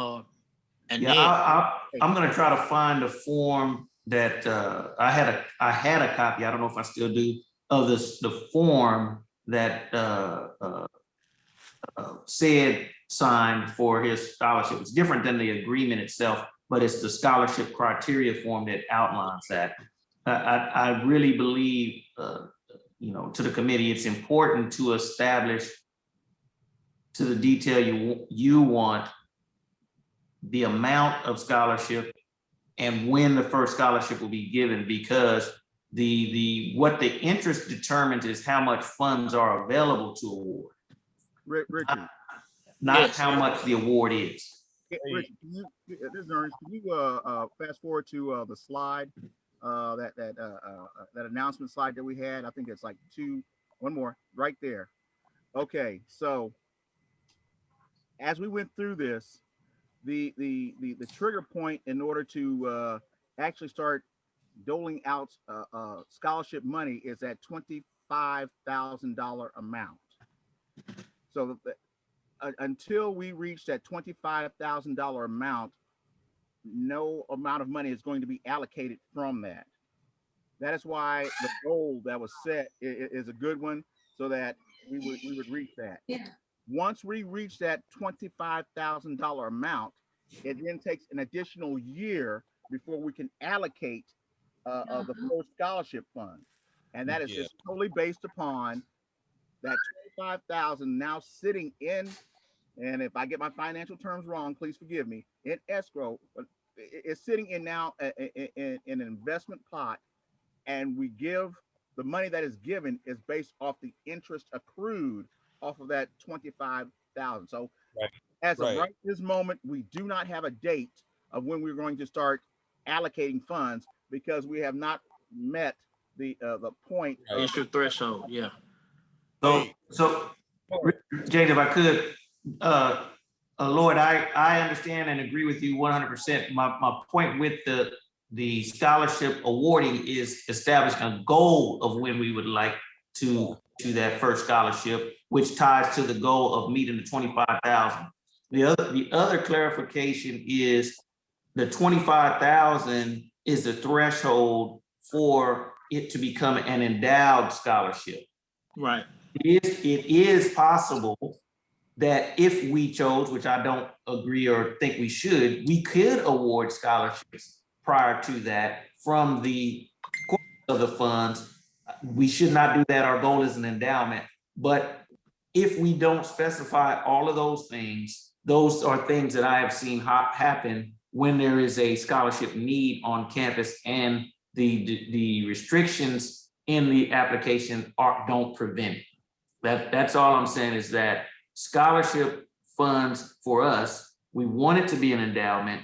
yeah, I'm gonna try to find a form that I had a copy, I don't know if I still do, of the form that said signed for his scholarship. It's different than the agreement itself, but it's the scholarship criteria form that outlines that. I really believe, to the committee, it's important to establish to the detail you want the amount of scholarship and when the first scholarship will be given, because what the interest determines is how much funds are available to award. Richard. Not how much the award is. Richard, this is Ernest. Can you fast forward to the slide, that announcement slide that we had? I think it's like one more right there. Okay, so as we went through this, the trigger point in order to actually start doling out scholarship money is at $25,000 amount. So until we reach that $25,000 amount, no amount of money is going to be allocated from that. That is why the goal that was set is a good one, so that we would reach that. Yeah. Once we reach that $25,000 amount, it then takes an additional year before we can allocate the first scholarship fund, and that is just totally based upon that 25,000 now sitting in. And if I get my financial terms wrong, please forgive me, in escrow, it's sitting in now in an investment pot, and we give the money that is given is based off the interest accrued off of that 25,000. So as of right this moment, we do not have a date of when we're going to start allocating funds, because we have not met the point. Interest threshold, yeah. So Jade, if I could, Lloyd, I understand and agree with you 100%. My point with the scholarship awarding is establishing a goal of when we would like to do that first scholarship, which ties to the goal of meeting the 25,000. The other clarification is the 25,000 is the threshold for it to become an endowed scholarship. Right. It is possible that if we chose, which I don't agree or think we should, we could award scholarships prior to that from the of the funds. We should not do that. Our goal is an endowment. But if we don't specify all of those things, those are things that I have seen happen when there is a scholarship need on campus, and the restrictions in the application don't prevent it. That's all I'm saying, is that scholarship funds for us, we want it to be an endowment,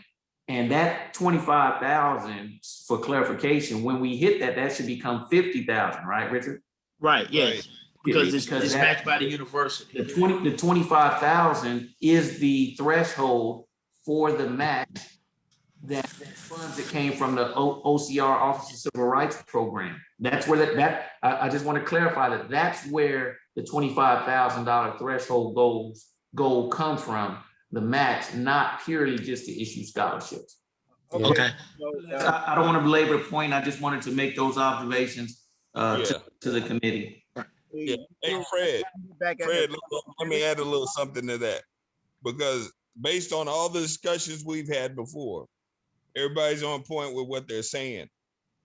and that 25,000, for clarification, when we hit that should become 50,000, right, Richard? Right, yes. Because it's matched by the university. The 25,000 is the threshold for the match that funds that came from the OCR, Office of Civil Rights Program. That's where I just want to clarify that's where the $25,000 threshold goal comes from, the match, not purely just to issue scholarships. Okay. I don't want to belabor the point. I just wanted to make those observations to the committee. Yeah. Hey, Fred, let me add a little something to that, because based on all the discussions we've had before, everybody's on point with what they're saying.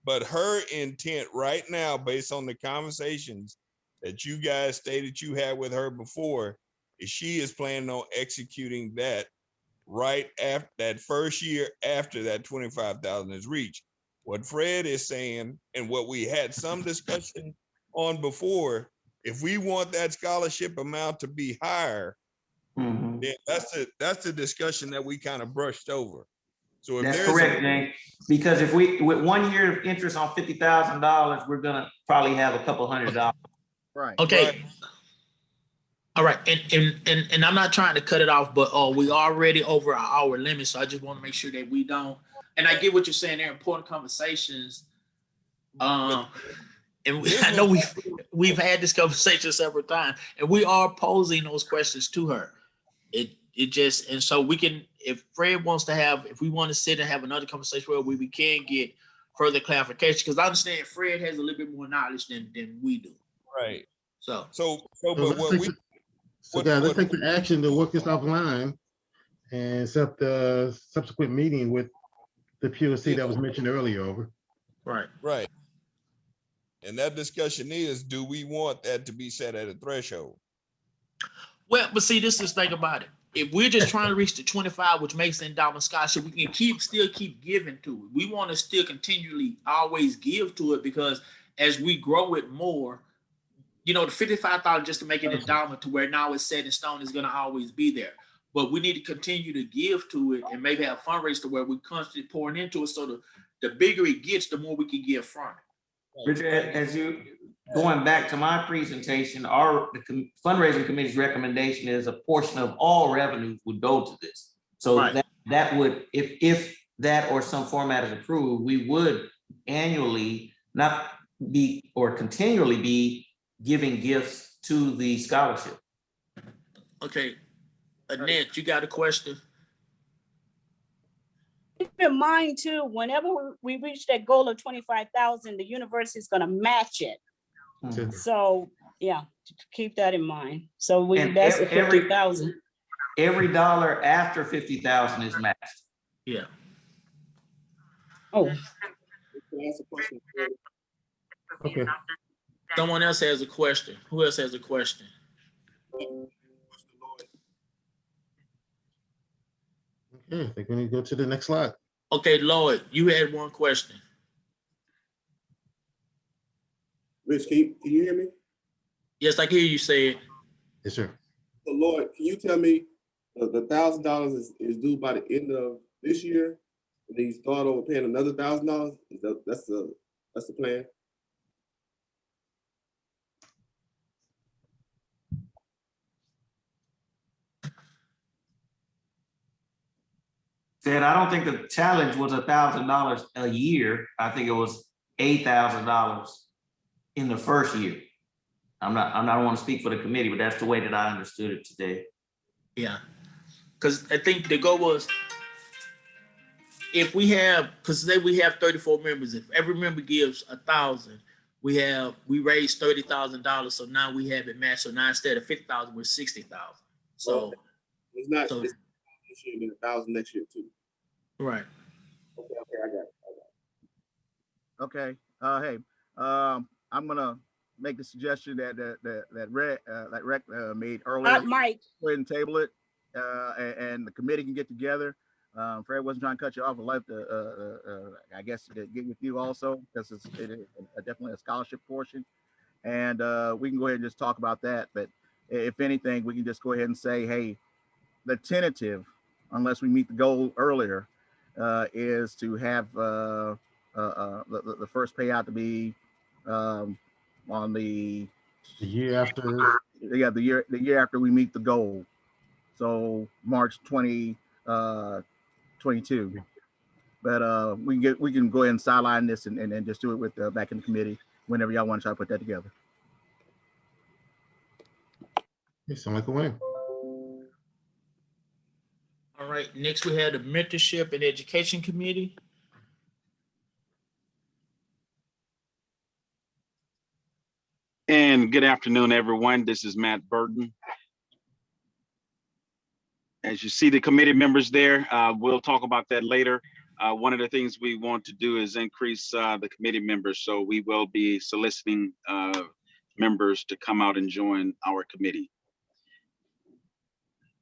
But her intent right now, based on the conversations that you guys stated you had with her before, is she is planning on executing that right after that first year after that 25,000 is reached. What Fred is saying, and what we had some discussion on before, if we want that scholarship amount to be higher, Mhm. then that's the discussion that we kind of brushed over. So if That's there's correct, Jane. Because if we, with 1 year of interest on $50,000, we're gonna probably have a couple $100. Right. Okay. Right. All right, and I'm not trying to cut it off, but we already over our hour limit, so I just want to make sure that we don't. And I get what you're saying. They're important conversations. And I know we've had this conversation several times, and we are posing those questions to her. It just, and so we can, if Fred wants to have, if we want to sit and have another conversation where we can get further clarification, because I understand Fred has a little bit more knowledge than we do. right. So But what we So guys, let's take the action to work this offline and set up the subsequent meeting with the POC that was mentioned earlier. Over. Right. And that discussion is, do we want that to be set at a threshold? Well, but see, this is the thing about it. If we're just trying to reach the 25, which makes the endowment scholarship, we can still keep giving to it. We want to still continually always give to it, because as we grow it more, the $55,000 just to make an endowment to where now it's set in stone is going to always be there. But we need to continue to give to it and maybe have fundraisers to where we're constantly pouring into it. So the bigger it gets, the more we can give from it. Richard, as you, going back to my presentation, the fundraising committee's recommendation is a portion of all revenues would go to this. So Right. that would, if that or some format is approved, we would annually not be or continually be giving gifts to the scholarship. Okay. Annette, you got a question? Keep in mind too, whenever we reach that goal of 25,000, the university is going to match it. Mhm. So yeah, keep that in mind. So And that's the 50,000. Every dollar after 50,000 is matched. Yeah. Oh. Okay. Someone else has a question. Who else has a question? Okay, I think we need to go to the next slide. Okay, Lloyd, you had one question. Rich, can you hear me? Yes, I can hear you say it. Yes, sir. So Lloyd, can you tell me the $1,000 is due by the end of this year, and then you start over paying another $1,000? That's the plan? Said, I don't think the challenge was $1,000 a year. I think it was $8,000 in the first year. I don't want to speak for the committee, but that's the way that I understood it today. Yeah. Because I think the goal was, if we have, because today we have 34 members, if every member gives 1,000, we raised $30,000. So now we have it matched. So now instead of 50,000, we're 60,000. So it's not this year and then 1,000 next year too. Right. Okay, I got it. Okay. Hey, I'm gonna make the suggestion that Rec made earlier. Hot mic. Go ahead and table it, and the committee can get together. Fred wasn't trying to cut you off. I'd like to, I guess, get with you also, because it's definitely a scholarship portion, and we can go ahead and just talk about that. But if anything, we can just go ahead and say, hey, the tentative, unless we meet the goal earlier, is to have the first payout to be on the year after. Yeah, the year after we meet the goal. So March 2022. But we can go ahead and sideline this and just do it with back in the committee whenever y'all want to try to put that together. You sound like a winner. All right. Next, we have the Mentorship and Education Committee. And good afternoon, everyone. This is Matt Burton. As you see the committee members there, we'll talk about that later. one of the things we want to do is increase the committee members. So we will be soliciting members to come out and join our committee.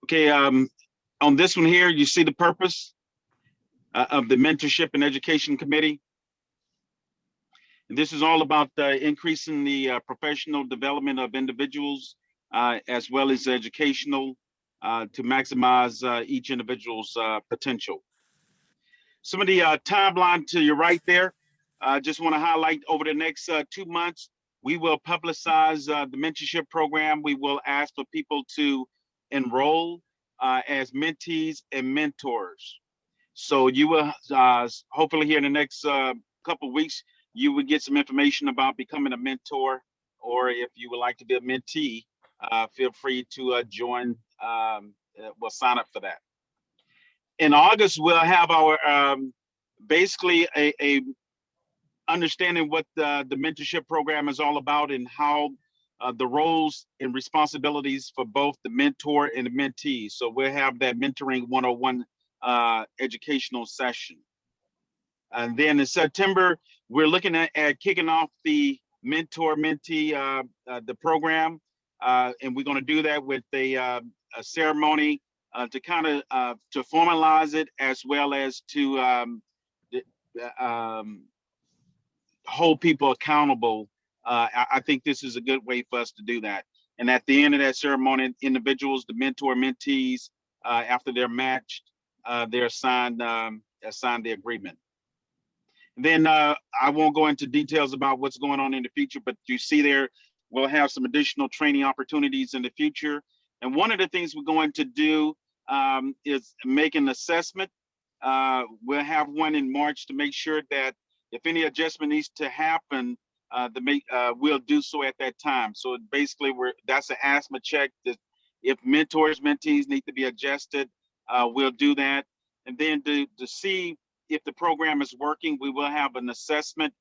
Okay, on this one here, you see the purpose of the Mentorship and Education Committee. And this is all about increasing the professional development of individuals as well as educational to maximize each individual's potential. Some of the timeline to your right there, I just want to highlight over the next 2 months, we will publicize the mentorship program. We will ask for people to enroll as mentees and mentors. So you will hopefully here in the next couple of weeks, you will get some information about becoming a mentor, or if you would like to be a mentee, feel free to join, we'll sign up for that. In August, we'll have our basically a understanding what the mentorship program is all about and how the roles and responsibilities for both the mentor and the mentee. So we'll have that mentoring 101 educational session. And then in September, we're looking at kicking off the mentor-mentee the program, and we're going to do that with a ceremony to kind of to formalize it, as well as to hold people accountable. I think this is a good way for us to do that. And at the end of that ceremony, individuals, the mentees, after they're matched, they're assigned the agreement. And then I won't go into details about what's going on in the future, but you see there, we'll have some additional training opportunities in the future. And one of the things we're going to do is make an assessment. We'll have one in March to make sure that if any adjustment needs to happen, we'll do so at that time. So basically, that's an asthma check. That if mentors, mentees need to be adjusted, we'll do that. And then to see if the program is working, we will have an assessment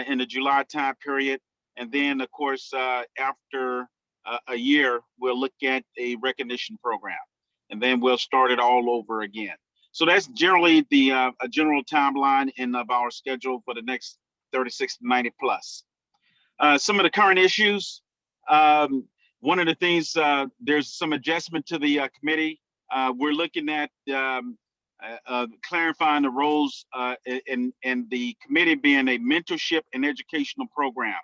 in the July time period. And then, of course, after a year, we'll look at a recognition program. And then we'll start it all over again. So that's generally the a general timeline of our schedule for the next 36 to 90 plus. Some of the current issues, one of the things, there's some adjustment to the committee. We're looking at clarifying the roles and the committee being a mentorship and educational program.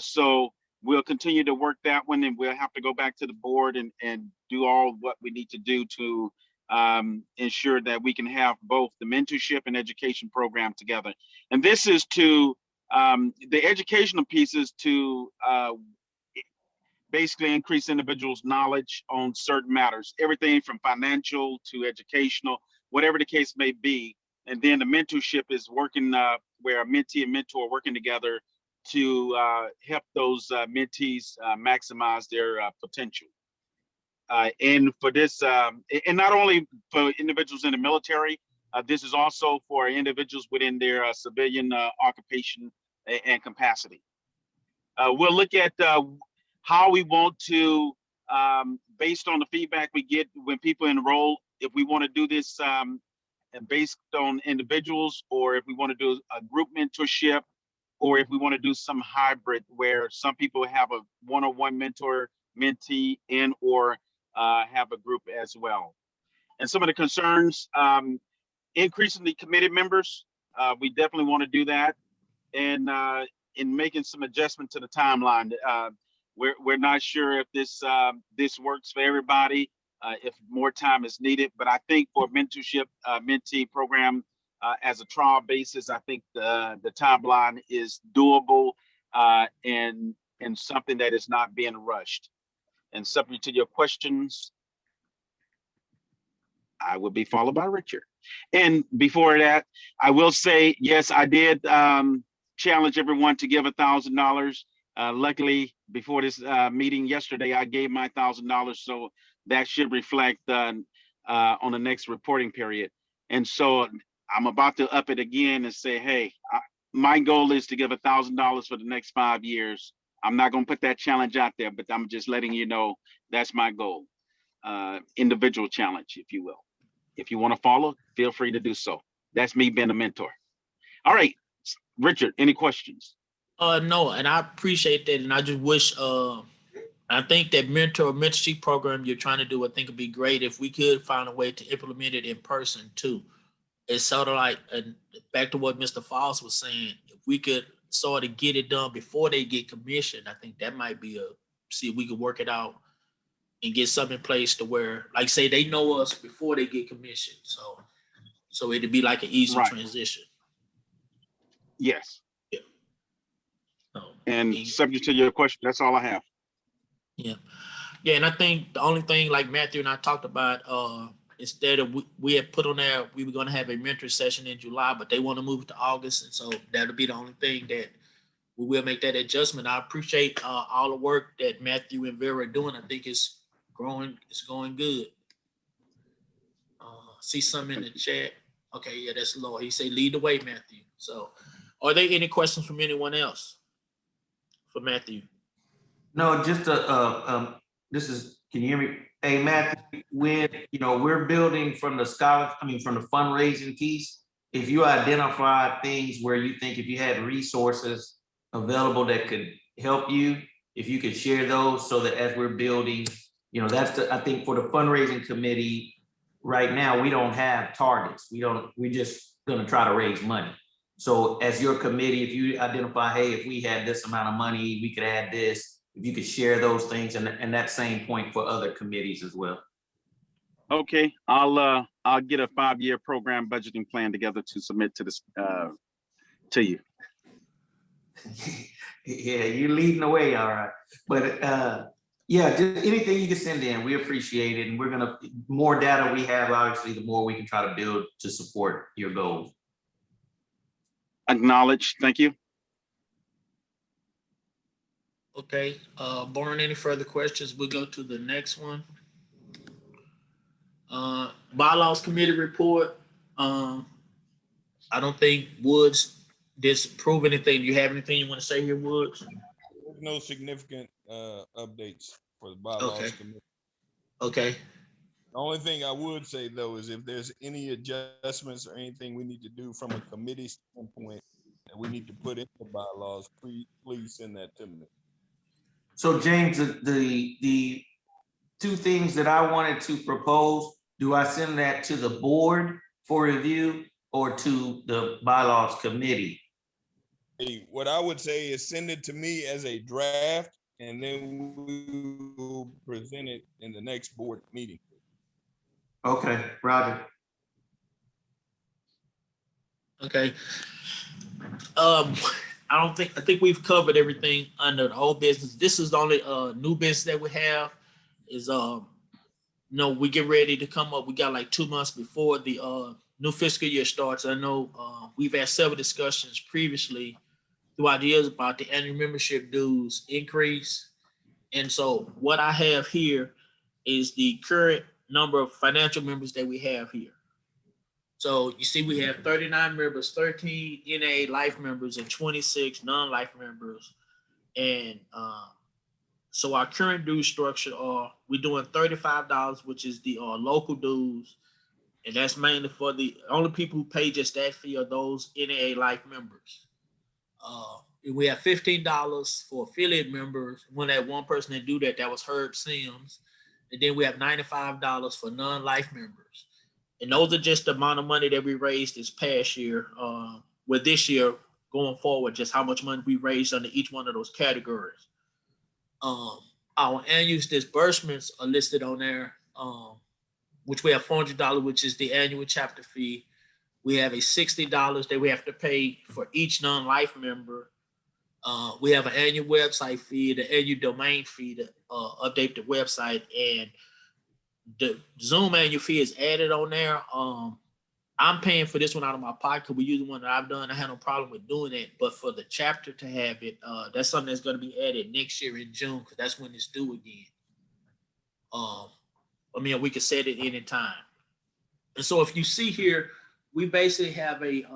So we'll continue to work that one, and we'll have to go back to the board and do all what we need to do to ensure that we can have both the mentorship and education program together. And this is to, the educational pieces to basically increase individuals' knowledge on certain matters, everything from financial to educational, whatever the case may be. And then the mentorship is working where a mentee and mentor are working together to help those mentees maximize their potential. And for this, and not only for individuals in the military, this is also for individuals within their civilian occupation and capacity. We'll look at how we want to, based on the feedback we get when people enroll, if we want to do this based on individuals, or if we want to do a group mentorship, or if we want to do some hybrid where some people have a one-on-one mentor, mentee, and or have a group as well. And some of the concerns, increasing the committee members, we definitely want to do that. And in making some adjustment to the timeline, we're not sure if this works for everybody, if more time is needed. But I think for mentorship mentee program as a trial basis, I think the timeline is doable and something that is not being rushed. And subject to your questions, I will be followed by Richard. And before that, I will say, yes, I did challenge everyone to give $1,000. Luckily, before this meeting yesterday, I gave my $1,000, so that should reflect on the next reporting period. And so I'm about to up it again and say, hey, my goal is to give $1,000 for the next 5 years. I'm not going to put that challenge out there, but I'm just letting you know that's my goal. Individual challenge, if you will. If you want to follow, feel free to do so. That's me being a mentor. All right, Richard, any questions? No, and I appreciate that, and I just wish I think that mentorship program you're trying to do, I think would be great if we could find a way to implement it in person too. It's sort of like, and back to what Mr. Foss was saying, if we could sort of get it done before they get commissioned, I think that might be see if we could work it out and get something in place to where, like say they know us before they get commissioned. So it'd be like an easy Right. transition. Yes. Yeah. So, And subject to your question, that's all I have. yeah. Yeah, and I think the only thing, like Matthew and I talked about, instead of we had put on there, we were going to have a mentor session in July, but they want to move it to August, and so that'll be the only thing that we will make that adjustment. I appreciate all the work that Matthew and Vera are doing. I think it's growing. It's going good. See something in the chat. Okay, yeah, that's Lord. He said, "Lead the way, Matthew." So, are there any questions from anyone else for Matthew? No, just this is, can you hear me? Hey, Matthew, when, we're building from the from the fundraising piece, if you identify things where you think if you had resources available that could help you, if you could share those so that as we're building, that's I think for the fundraising committee right now, we don't have targets. We're just gonna try to raise money. So as your committee, if you identify, hey, if we had this amount of money, we could add this, if you could share those things, and that same point for other committees as well. Okay, I'll get a 5-year program budgeting plan together to submit to this to you. Yeah, you're leading the way, all right. But yeah, just anything you can send in, we appreciate it. And we're gonna, more data we have, obviously, the more we can try to build to support your goals. Acknowledge, thank you. Okay, barring any further questions, we'll go to the next one. Bylaws committee report. I don't think Woods disapprove anything. Do you have anything you want to say here, Woods? There's no significant updates for the bylaws committee. Okay. The only thing I would say though is if there's any adjustments or anything we need to do from a committee standpoint that we need to put in the bylaws, please send that to me. So James, the two things that I wanted to propose, do I send that to the board for review or to the bylaws committee? Hey, what I would say is send it to me as a draft, and then we will present it in the next board meeting. Okay, Roger. Okay. I think we've covered everything under the old business. This is the only new business that we have is we get ready to come up. We got like 2 months before the new fiscal year starts. I know we've had several discussions previously through ideas about the annual membership dues increase. And so what I have here is the current number of financial members that we have here. So you see, we have 39 members, 13 NA life members, and 26 non-life members. And so our current due structure we're doing $35, which is the local dues. And that's mainly for the only people who pay just that fee are those NA life members. We have $15 for affiliate members. When that one person that do that was Herb Sims. And then we have $95 for non-life members. And those are just the amount of money that we raised this past year. With this year going forward, just how much money we raised under each one of those categories. Our annual disbursements are listed on there, which we have $400, which is the annual chapter fee. We have a $60 that we have to pay for each non-life member. We have an annual website fee, the annual domain fee to update the website, and the Zoom annual fee is added on there. I'm paying for this one out of my pocket. We use the one that I've done. I had no problem with doing it, but for the chapter to have it, that's something that's going to be added next year in June because that's when it's due again. We can set it any time. And so if you see here, we basically have a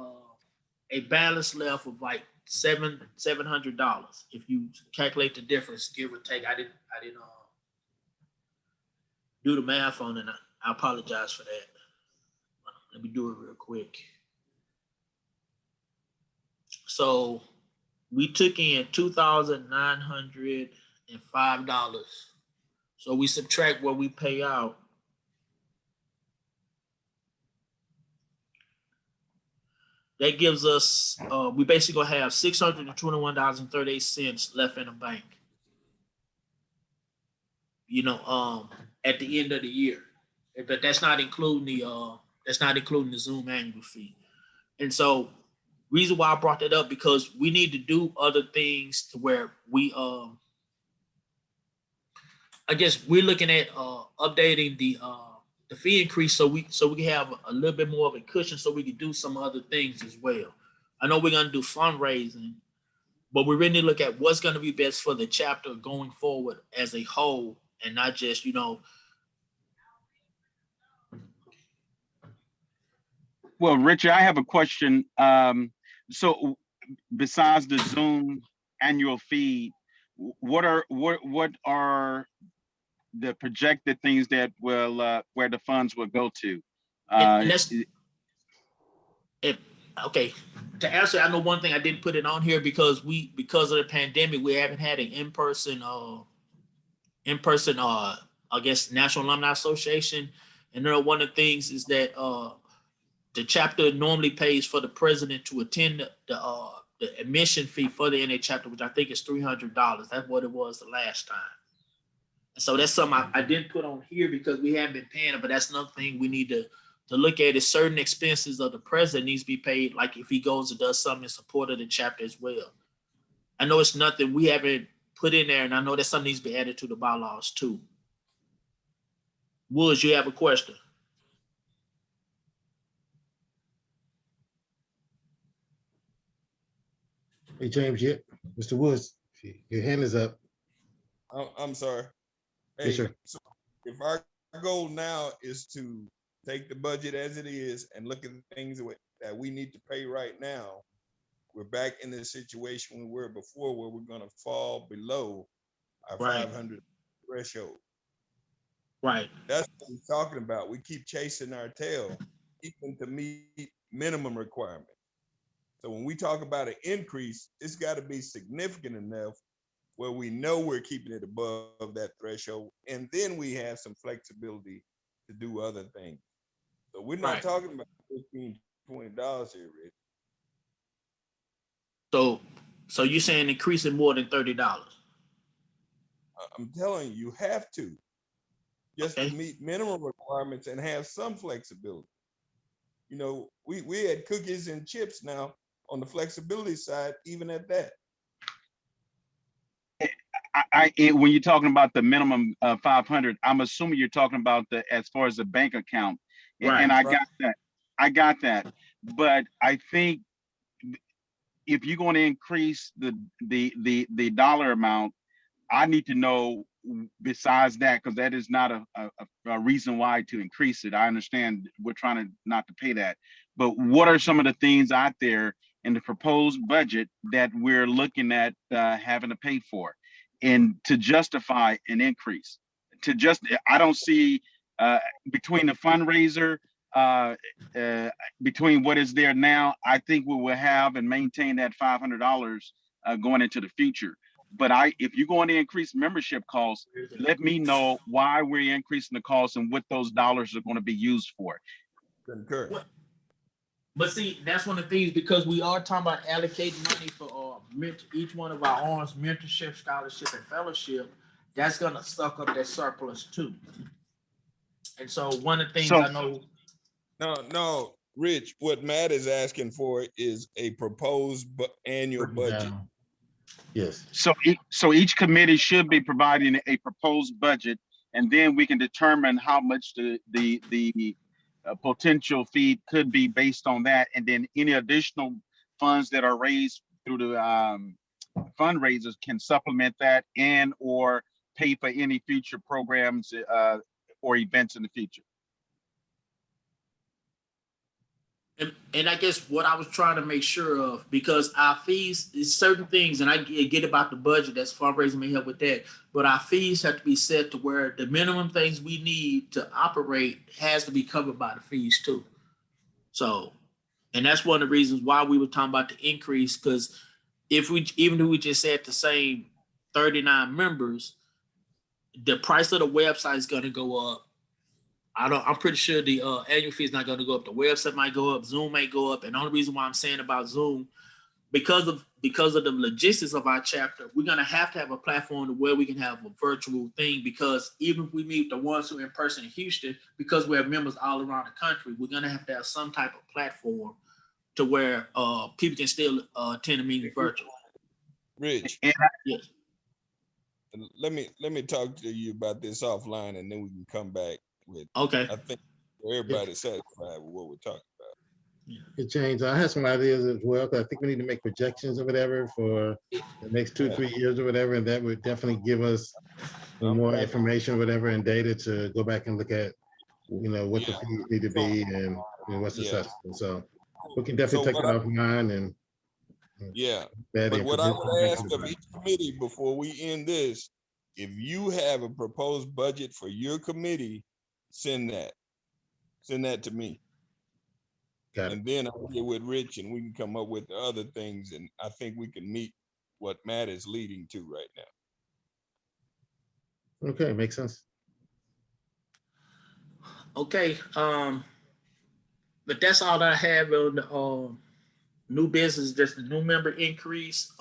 balance left of like $700. If you calculate the difference, give or take. I didn't do the math on it. I apologize for that. Let me do it real quick. So we took in $2,905. So we subtract what we pay out. That gives us, we basically gonna have $621.38 left in the bank. You know, at the end of the year, but that's not including the Zoom annual fee. And so, reason why I brought that up because we need to do other things to where we, I guess we're looking at updating the fee increase so we can have a little bit more of a cushion so we can do some other things as well. I know we're gonna do fundraising, but we really look at what's gonna be best for the chapter going forward as a whole, and not just, you know. Well, Richard, I have a question. So besides the Zoom annual fee, what are the projected things that will where the funds will go to? And that's okay. To answer, I know one thing I didn't put it on here because of the pandemic, we haven't had an in-person I guess National Alumni Association. And one of the things is that the chapter normally pays for the president to attend the admission fee for the NA chapter, which I think is $300. That's what it was the last time. So that's something I didn't put on here because we haven't been paying it, but that's another thing we need to look at is certain expenses of the president needs to be paid, like if he goes and does something in support of the chapter as well. I know it's nothing we haven't put in there, and I know that something needs to be added to the bylaws too. Woods, you have a question? Hey, James, yeah, Mr. Woods, your hand is up. I'm sorry. Hey, Yes, sir. so if our goal now is to take the budget as it is and look at the things that we need to pay right now, we're back in the situation we were before where we're going to fall below our 500 threshold. Right. That's what we're talking about. We keep chasing our tail, even to meet minimum requirements. So when we talk about an increase, it's got to be significant enough where we know we're keeping it above that threshold, and then we have some flexibility to do other things. So we're not talking about $15, $20 here, Rich. So you're saying increasing more than $30? I'm telling you, you have to, just to meet minimum requirements and have some flexibility. You know, we had cookies and chips now on the flexibility side, even at that. When you're talking about the minimum 500, I'm assuming you're talking about as far as the bank account, and I got that. But I think if you're going to increase the dollar amount, I need to know besides that, because that is not a reason why to increase it. I understand we're trying to not to pay that, but what are some of the things out there in the proposed budget that we're looking at having to pay for, and to justify an increase? I don't see between the fundraiser, between what is there now, I think we will have and maintain that $500 going into the future. But if you're going to increase membership costs, let me know why we're increasing the costs and what those dollars are going to be used for. Concur. But see, that's one of the things, because we are talking about allocating money for each one of our arms, mentorship, scholarship, and fellowship. That's going to suck up that surplus too. And so one of the things I know. No, Rich, what Matt is asking for is a proposed annual budget. Yes. So each committee should be providing a proposed budget, and then we can determine how much the potential fee could be based on that, and then any additional funds that are raised through the fundraisers can supplement that and or pay for any future programs or events in the future. And I guess what I was trying to make sure of, because our fees is certain things, and I get about the budget, that's fundraising may help with that, but our fees have to be set to where the minimum things we need to operate has to be covered by the fees too. So And that's one of the reasons why we were talking about the increase, because even if we just had the same 39 members, the price of the website is going to go up. I'm pretty sure the annual fee is not going to go up. The website might go up, Zoom may go up. And the only reason why I'm saying about Zoom, because of the logistics of our chapter, we're going to have a platform where we can have a virtual thing, because even if we meet the ones who are in person in Houston, because we have members all around the country, we're going to have some type of platform to where people can still attend a meeting virtually. Rich, Yes. let me talk to you about this offline, and then we can come back with. Okay. I think everybody's satisfied with what we're talking about. Good change. I have some ideas as well, because I think we need to make projections or whatever for the next 2-3 years or whatever, and that would definitely give us some more information or whatever and data to go back and look at, what the fees need to be and what's successful. So we can definitely take it offline and. Yeah, but what I would ask of each committee before we end this, if you have a proposed budget for your committee, send that to me. And then I'll get with Rich and we can come up with the other things, and I think we can meet what Matt is leading to right now. Okay, makes sense. Okay, but that's all that I have on the new business, just the new member increase.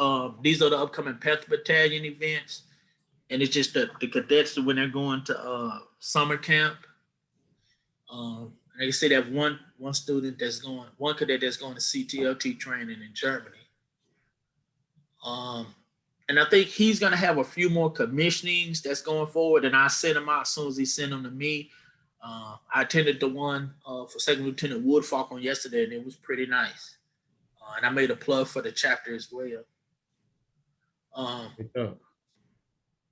These are the upcoming Panther Battalion events, and it's just the cadets when they're going to summer camp. Like I said, they have one cadet that's going to CTLT training in Germany. And I think he's going to have a few more commissionings that's going forward, and I send them out as soon as he sent them to me. I attended the one for Second Lieutenant Woodfalk on yesterday, and it was pretty nice. And I made a plug for the chapter as well.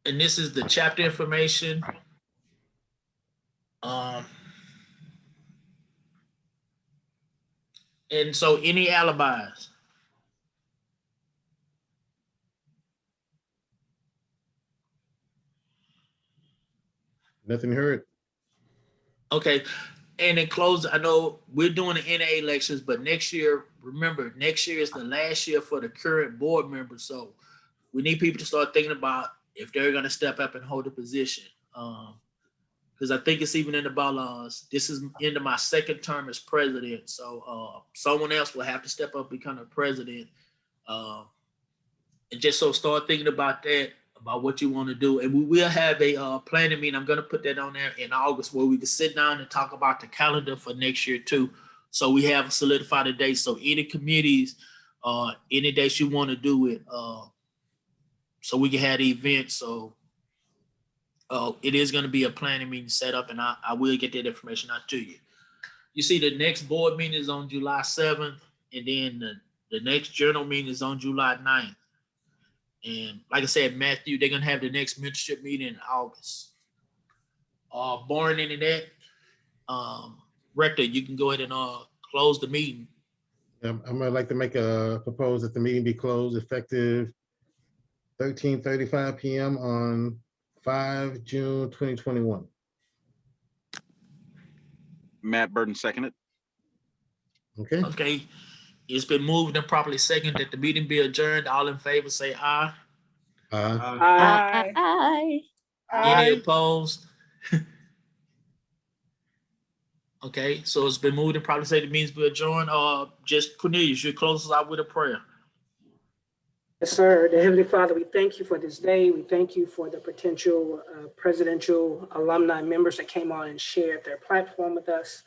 And this is the chapter information. And so any alibis? Nothing heard. Okay. And in close, I know we're doing the NA elections, but next year, remember, next year is the last year for the current board members. So we need people to start thinking about if they're going to step up and hold a position. Because I think it's even in the bylaws. This is into my second term as president. So someone else will have to step up and become a president. And just so start thinking about that, about what you want to do. And we will have a planning meeting. I'm going to put that on there in August where we can sit down and talk about the calendar for next year too. So we have solidified a date. So any committees, any dates you want to do it, so we can have the event. So it is going to be a planning meeting set up, and I will get that information out to you. You see, the next board meeting is on July 7th, and then the next journal meeting is on July 9th. And like I said, Matthew, they're going to have the next mentorship meeting in August. Barring any of that, Rector, you can go ahead and close the meeting. I'm going to like to make a propose that the meeting be closed effective 13:35 p.m. on 5 June 2021. Matt Burton seconded. Okay. Okay. It's been moved and properly seconded that the meeting be adjourned. All in favor say aye. Aye. Aye. Any opposed? Okay, so it's been moved and probably say the meeting's be adjourned. Just Cornelius, you close us out with a prayer. Yes, sir. The Heavenly Father, we thank you for this day. We thank you for the potential presidential alumni members that came on and shared their platform with us.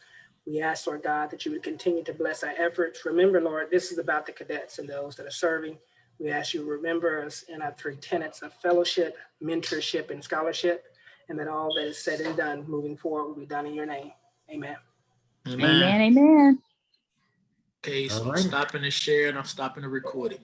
We ask, Lord God, that you would continue to bless our efforts. Remember, Lord, this is about the cadets and those that are serving. We ask you to remember us in our 3 tenets of fellowship, mentorship, and scholarship, and that all that is said and done moving forward will be done in your name. Amen. Amen. Amen. Amen. Okay, so I'm stopping the share and I'm stopping the recording.